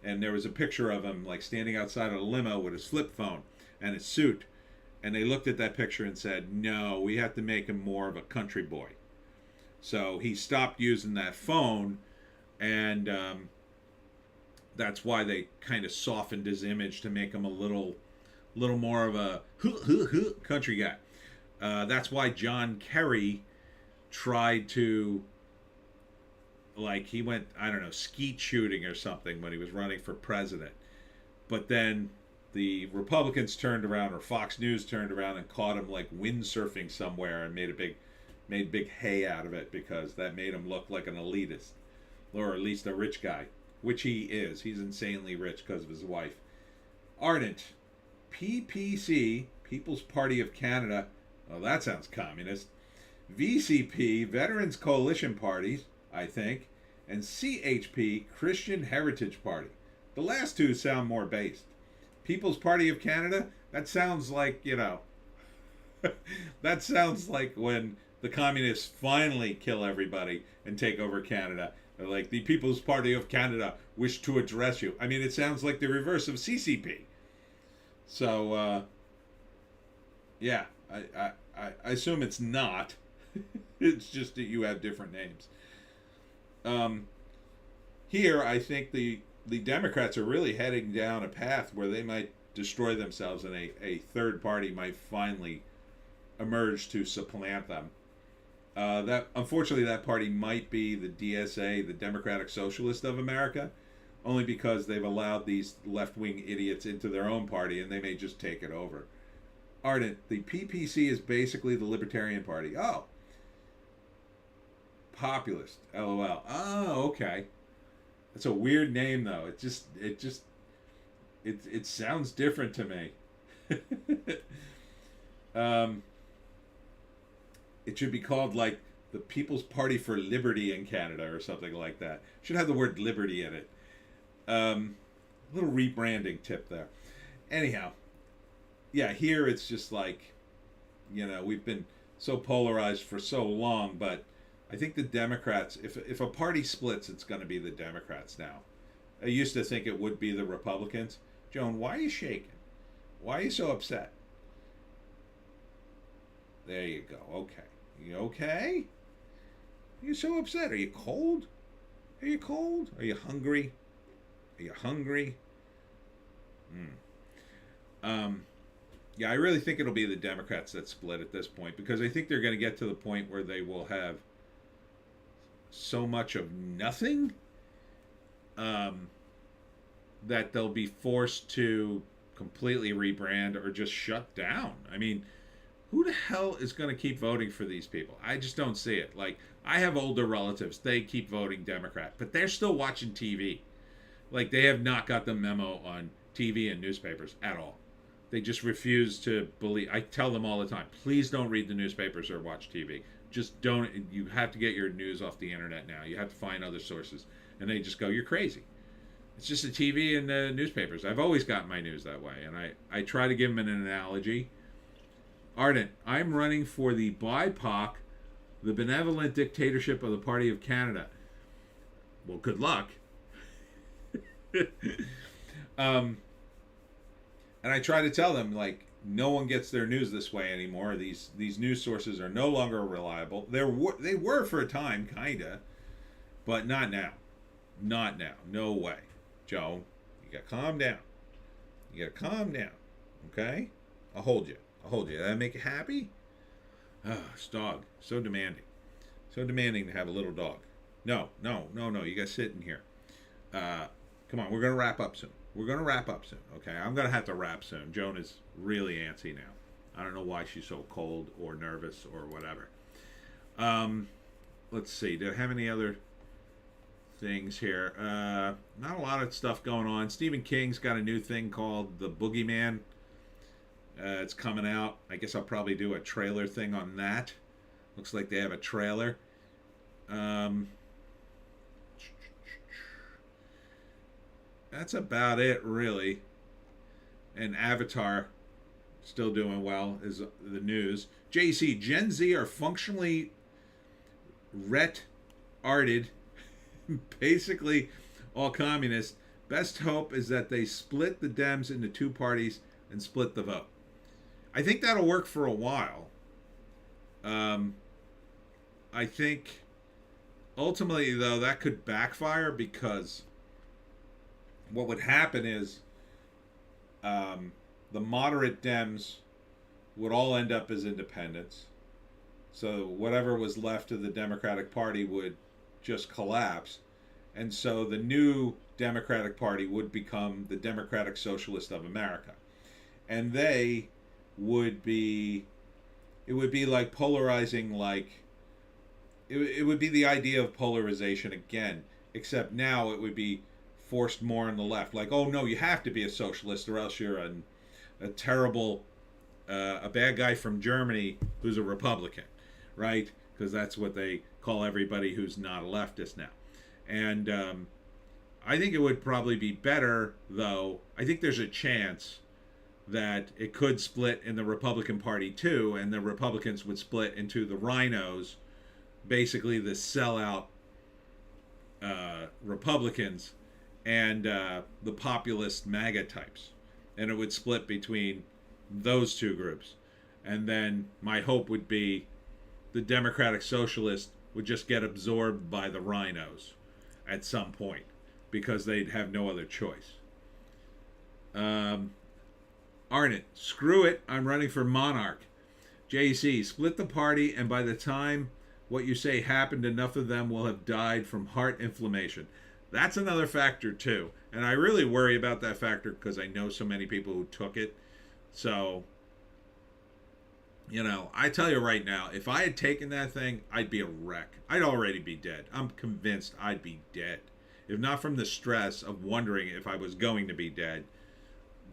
and there was a picture of him like standing outside of a limo with his flip phone and his suit, and they looked at that picture and said, "No, we have to make him more of a country boy." So he stopped using that phone, and that's why they kind of softened his image to make him a little more of a country guy. That's why John Kerry tried to, like, he went, I don't know, skeet shooting or something when he was running for president. But then the Republicans turned around, or Fox News turned around and caught him like windsurfing somewhere and made big hay out of it, because that made him look like an elitist, or at least a rich guy, which he is. He's insanely rich because of his wife. Ardent, PPC, People's Party of Canada. Oh, that sounds communist. VCP, Veterans Coalition Parties, I think, and CHP, Christian Heritage Party. The last two sound more based. People's Party of Canada, that sounds like, that sounds like when the communists finally kill everybody and take over Canada. They're like, "The People's Party of Canada wish to address you." I mean, it sounds like the reverse of CCP. So, yeah, I assume it's not. It's just that you have different names. Here, I think the Democrats are really heading down a path where they might destroy themselves, and a third party might finally emerge to supplant them. That, unfortunately, that party might be the DSA, the Democratic Socialist of America, only because they've allowed these left-wing idiots into their own party, and they may just take it over. Ardent, the PPC is basically the Libertarian Party. Oh. Populist, LOL. Oh, okay. That's a weird name, though. It sounds different to me. It should be called like the People's Party for Liberty in Canada or something like that. It should have the word liberty in it. Little rebranding tip there. Anyhow, yeah, here it's just like, we've been so polarized for so long, but I think the Democrats, if a party splits, it's going to be the Democrats now. I used to think it would be the Republicans. Joan, why are you shaking? Why are you so upset? There you go. Okay. You okay? You're so upset. Are you cold? Are you cold? Are you hungry? Are you hungry? Yeah, I really think it'll be the Democrats that split at this point, because I think they're going to get to the point where they will have so much of nothing that they'll be forced to completely rebrand or just shut down. I mean, who the hell is going to keep voting for these people? I just don't see it. Like, I have older relatives. They keep voting Democrat, but they're still watching TV. Like, they have not got the memo on TV and newspapers at all. They just refuse to believe. I tell them all the time, please don't read the newspapers or watch TV. Just don't. You have to get your news off the internet now. You have to find other sources. And they just go, "You're crazy. It's just the TV and the newspapers." I've always gotten my news that way. And I try to give them an analogy. Ardent, I'm running for the BIPOC, the benevolent dictatorship of the Party of Canada. Well, good luck. And I try to tell them, like, no one gets their news this way anymore. These news sources are no longer reliable. They were for a time, kinda, but not now. Not now. No way. Joe, you gotta calm down. You gotta calm down. Okay? I'll hold you. That make you happy? Ah, this dog. So demanding. So demanding to have a little dog. No. You guys sit in here. Come on, we're gonna wrap up soon. Okay, I'm gonna have to wrap soon. Joan is really antsy now. I don't know why she's so cold or nervous or whatever. Let's see. Do I have any other things here? Not a lot of stuff going on. Stephen King's got a new thing called The Boogeyman. It's coming out. I guess I'll probably do a trailer thing on that. Looks like they have a trailer. That's about it, really. And Avatar, still doing well, is the news. JC, Gen Z are functionally ret-arted, basically all communists. Best hope is that they split the Dems into two parties and split the vote. I think that'll work for a while. I think ultimately, though, that could backfire because what would happen is the moderate Dems would all end up as independents. So whatever was left of the Democratic Party would just collapse. And so the new Democratic Party would become the Democratic Socialist of America. And they would be, it would be like polarizing, like, it would be the idea of polarization again, except now it would be forced more on the left. Like, oh no, you have to be a socialist or else you're a terrible, a bad guy from Germany who's a Republican, right? Because that's what they call everybody who's not a leftist now. And I think it would probably be better, though. I think there's a chance that it could split in the Republican Party too, and the Republicans would split into the rhinos, basically the sellout Republicans, and the populist MAGA types. And it would split between those two groups. And then my hope would be the Democratic Socialists would just get absorbed by the rhinos at some point because they'd have no other choice. Arnott, screw it, I'm running for monarch. JC, split the party, and by the time what you say happened, enough of them will have died from heart inflammation. That's another factor too, and I really worry about that factor because I know so many people who took it. So, you know, I tell you right now, if I had taken that thing, I'd be a wreck. I'd already be dead. I'm convinced I'd be dead. If not from the stress of wondering if I was going to be dead,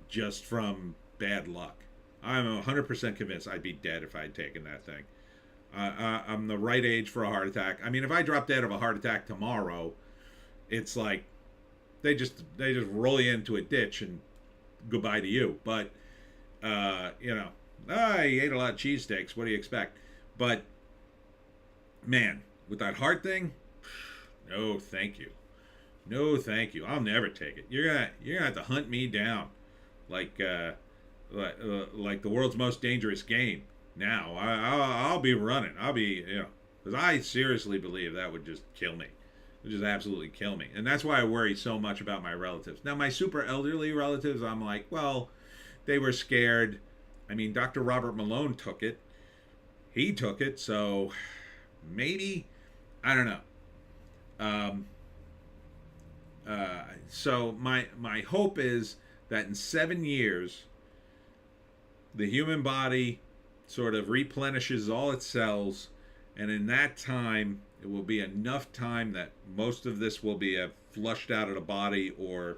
just from bad luck. I'm 100% convinced I'd be dead if I had taken that thing. I'm the right age for a heart attack. I mean, if I drop dead of a heart attack tomorrow, it's like they just roll you into a ditch and goodbye to you. But you know, you ate a lot of cheesesteaks. What do you expect? But man, with that heart thing, no, thank you. No, thank you. I'll never take it. You're gonna have to hunt me down, like the world's most dangerous game. Now I'll be running. I'll be, you know, because I seriously believe that would just kill me. It would just absolutely kill me, and that's why I worry so much about my relatives. Now my super elderly relatives, I'm like, well, they were scared. I mean, Dr. Robert Malone took it. He took it, so maybe, I don't know. So my hope is that in 7 years, the human body sort of replenishes all its cells, and in that time, it will be enough time that most of this will be flushed out of the body or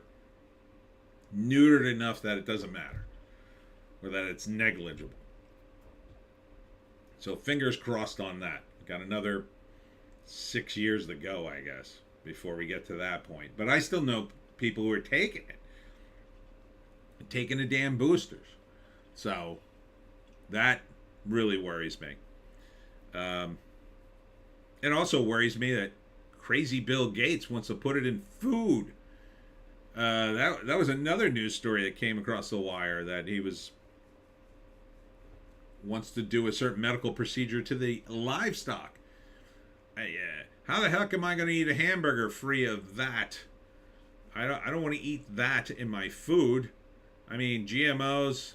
neutered enough that it doesn't matter, or that it's negligible. So fingers crossed on that. Got another 6 years to go, I guess, before we get to that point. But I still know people who are taking it, taking the damn boosters. So that really worries me. It also worries me that crazy Bill Gates wants to put it in food. That was another news story that came across the wire, that he wants to do a certain medical procedure to the livestock. How the heck am I going to eat a hamburger free of that? I don't want to eat that in my food. I mean, GMOs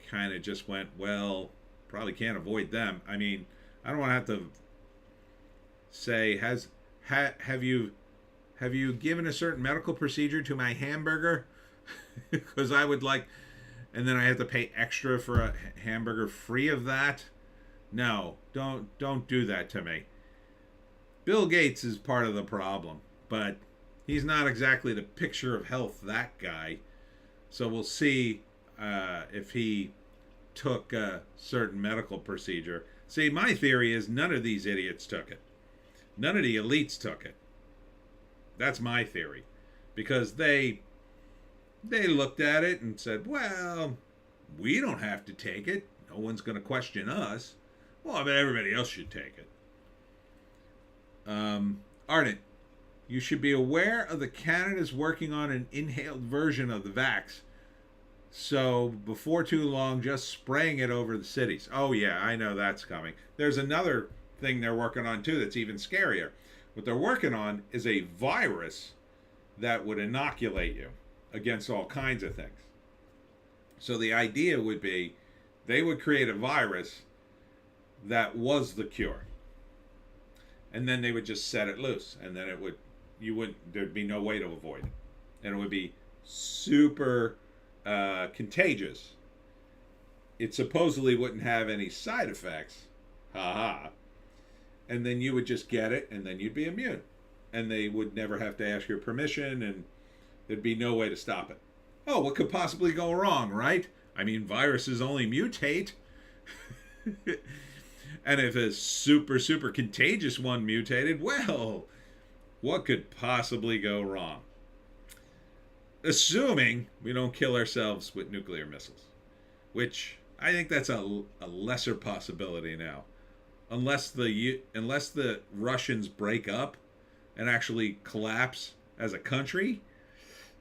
kind of just went, well, probably can't avoid them. I mean, I don't want to have to say, has have you given a certain medical procedure to my hamburger? Because I would like, and then I have to pay extra for a hamburger free of that. No, don't do that to me. Bill Gates is part of the problem, but he's not exactly the picture of health, that guy. So we'll see if he took a certain medical procedure. See, my theory is none of these idiots took it. None of the elites took it. That's my theory. Because they looked at it and said, well, we don't have to take it. No one's going to question us. Well, I mean, everybody else should take it. Ardent, you should be aware of the Canada's working on an inhaled version of the vax. So before too long, just spraying it over the cities. Oh yeah, I know that's coming. There's another thing they're working on too that's even scarier. What they're working on is a virus that would inoculate you against all kinds of things. So the idea would be they would create a virus that was the cure. And then they would just set it loose, and then there'd be no way to avoid it. And it would be super contagious. It supposedly wouldn't have any side effects. Ha. And then you would just get it, and then you'd be immune. And they would never have to ask your permission, and there'd be no way to stop it. Oh, what could possibly go wrong, right? I mean, viruses only mutate. And if a super, super contagious one mutated, well, what could possibly go wrong? Assuming we don't kill ourselves with nuclear missiles, which I think that's a lesser possibility now. Unless the Russians break up and actually collapse as a country,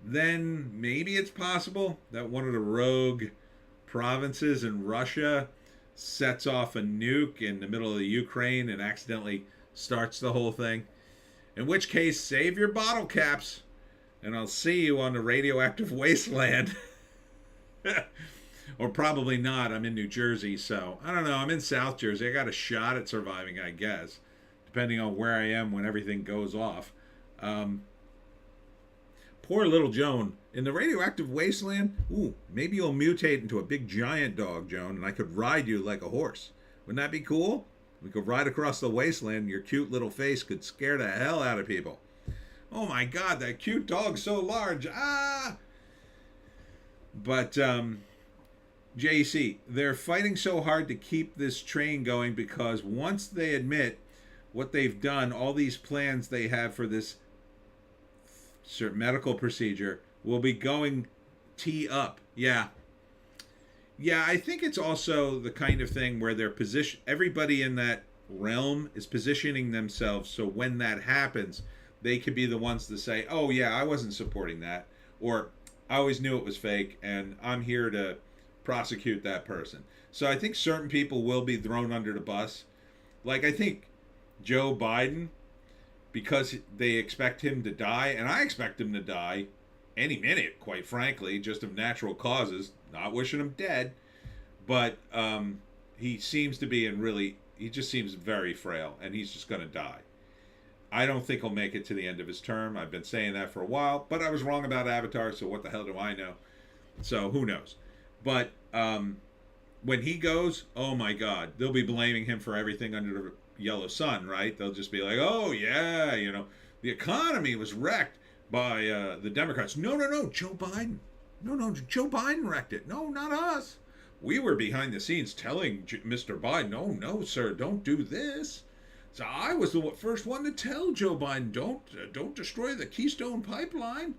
then maybe it's possible that one of the rogue provinces in Russia sets off a nuke in the middle of the Ukraine and accidentally starts the whole thing. In which case, save your bottle caps, and I'll see you on the radioactive wasteland. Or probably not. I'm in New Jersey, so I don't know. I'm in South Jersey. I got a shot at surviving, I guess, depending on where I am when everything goes off. Poor little Joan. In the radioactive wasteland, maybe you'll mutate into a big giant dog, Joan, and I could ride you like a horse. Wouldn't that be cool? We could ride across the wasteland, and your cute little face could scare the hell out of people. Oh my God, that cute dog's so large. Ah! But, JC, they're fighting so hard to keep this train going because once they admit what they've done, all these plans they have for this certain medical procedure will be going tee up. Yeah, I think it's also the kind of thing where everybody in that realm is positioning themselves so when that happens, they could be the ones to say, oh yeah, I wasn't supporting that, or I always knew it was fake and I'm here to prosecute that person. So I think certain people will be thrown under the bus. Like I think Joe Biden, because they expect him to die, and I expect him to die any minute, quite frankly, just of natural causes, not wishing him dead, but he seems to be he just seems very frail, and he's just going to die. I don't think he'll make it to the end of his term. I've been saying that for a while, but I was wrong about Avatar, so what the hell do I know? So who knows? But when he goes, oh my God, they'll be blaming him for everything under the yellow sun, right? They'll just be like, oh yeah, the economy was wrecked by the Democrats. No, Joe Biden. No, Joe Biden wrecked it. No, not us. We were behind the scenes telling Mr. Biden, no, sir, don't do this. So I was the first one to tell Joe Biden, don't destroy the Keystone Pipeline.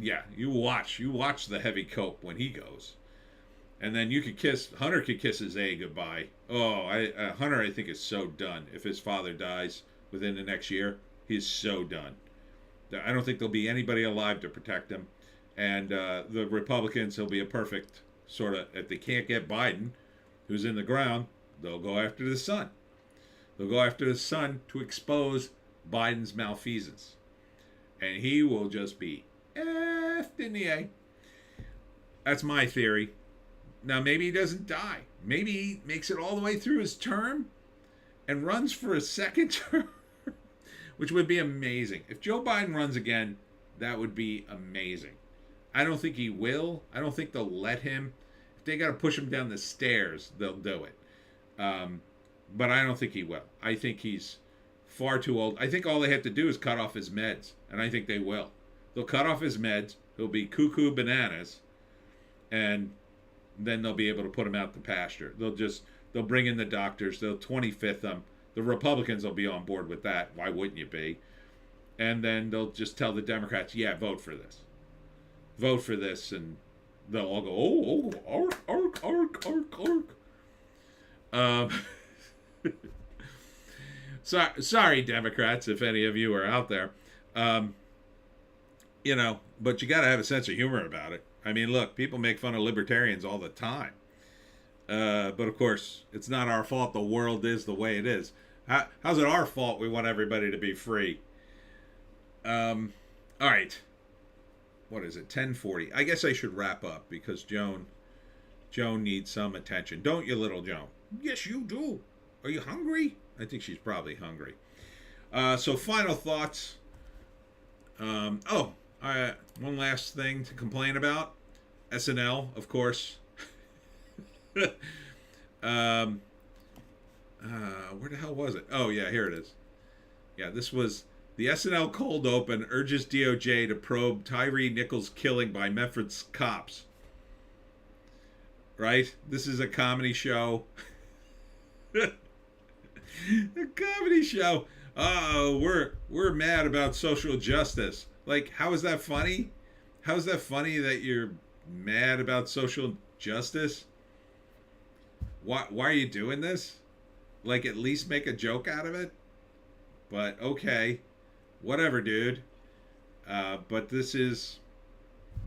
Yeah, you watch the heavy cope when he goes. And then Hunter could kiss his A goodbye. Oh, Hunter, I think, is so done. If his father dies within the next year, he's so done. I don't think there'll be anybody alive to protect him. And the Republicans, he'll be a perfect sort of, if they can't get Biden, who's in the ground, they'll go after the son. They'll go after the son to expose Biden's malfeasance. And he will just be effed in the A. That's my theory. Now, maybe he doesn't die. Maybe he makes it all the way through his term and runs for a second term. which would be amazing. If Joe Biden runs again, that would be amazing. I don't think he will. I don't think they'll let him. If they got to push him down the stairs, they'll do it. But I don't think he will. I think he's far too old. I think all they have to do is cut off his meds, and I think they will. They'll cut off his meds. He'll be cuckoo bananas, and then they'll be able to put him out to pasture. They'll bring in the doctors. They'll 25th them. The Republicans will be on board with that. Why wouldn't you be? And then they'll just tell the Democrats, yeah, vote for this. Vote for this, and they'll all go, ark. Sorry, Democrats, if any of you are out there. But you got to have a sense of humor about it. I mean, look, people make fun of libertarians all the time. But of course, it's not our fault the world is the way it is. How's it our fault we want everybody to be free? All right. What is it? 10:40. I guess I should wrap up because Joan needs some attention. Don't you, little Joan? Yes, you do. Are you hungry? I think she's probably hungry. So final thoughts. One last thing to complain about. SNL, of course. Where the hell was it? Oh, yeah, here it is. Yeah, this was the SNL cold open urges DOJ to probe Tyree Nichols' killing by Memphis cops. Right? This is a comedy show. A comedy show. Oh, we're mad about social justice. Like, how is that funny? How is that funny that you're mad about social justice? Why are you doing this? Like, at least make a joke out of it? But, okay. Whatever, dude. But this is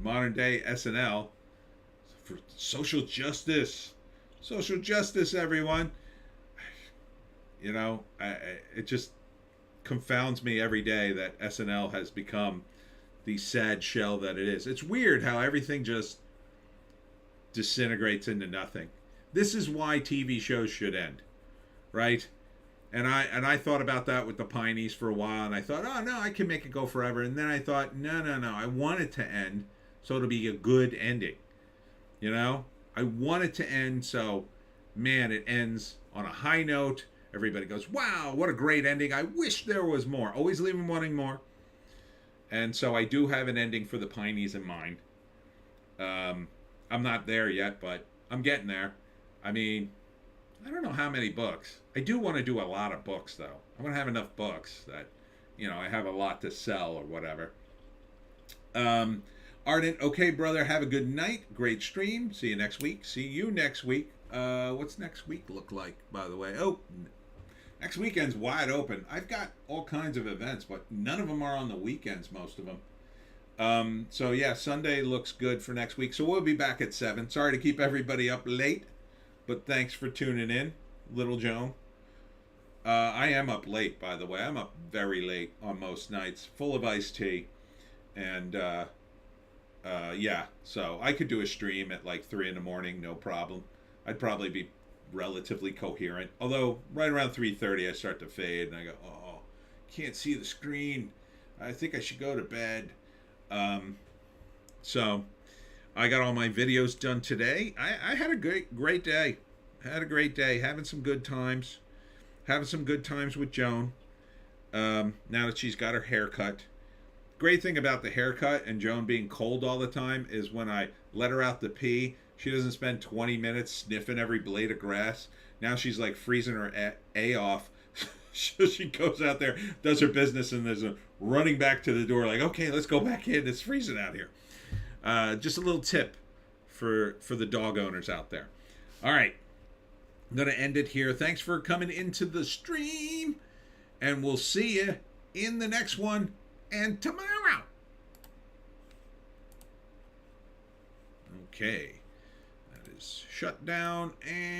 modern day SNL for social justice. Social justice, everyone. It just confounds me every day that SNL has become the sad shell that it is. It's weird how everything just disintegrates into nothing. This is why TV shows should end, right? And I thought about that with the Pineys for a while, and I thought, oh no, I can make it go forever. And then I thought, no, I want it to end so it'll be a good ending. I want it to end so, man, it ends on a high note. Everybody goes, wow, what a great ending. I wish there was more. Always leave them wanting more. And so I do have an ending for the Pineys in mind. I'm not there yet, but I'm getting there. I mean, I don't know how many books. I do want to do a lot of books, though. I want to have enough books that, I have a lot to sell or whatever. Ardent, okay, brother, have a good night. Great stream. See you next week. See you next week. What's next week look like, by the way? Oh, next weekend's wide open. I've got all kinds of events, but none of them are on the weekends, most of them. So, yeah, Sunday looks good for next week. So we'll be back at 7. Sorry to keep everybody up late, but thanks for tuning in, Little Joan. I am up late, by the way. I'm up very late on most nights, full of iced tea. And, yeah, so I could do a stream at like 3 in the morning, no problem. I'd probably be relatively coherent. Although, right around 3:30, I start to fade, and I go, oh, can't see the screen. I think I should go to bed. So, I got all my videos done today. I had a great day. Had a great day. Having some good times. Having some good times with Joan. Now that she's got her haircut. Great thing about the haircut and Joan being cold all the time is when I let her out to pee, she doesn't spend 20 minutes sniffing every blade of grass. Now she's like freezing her A off. So she goes out there, does her business, and there's a running back to the door like, okay, let's go back in. It's freezing out here. Just a little tip for the dog owners out there. All right. I'm going to end it here. Thanks for coming into the stream. And we'll see you in the next one and tomorrow. Okay. That is shut down and...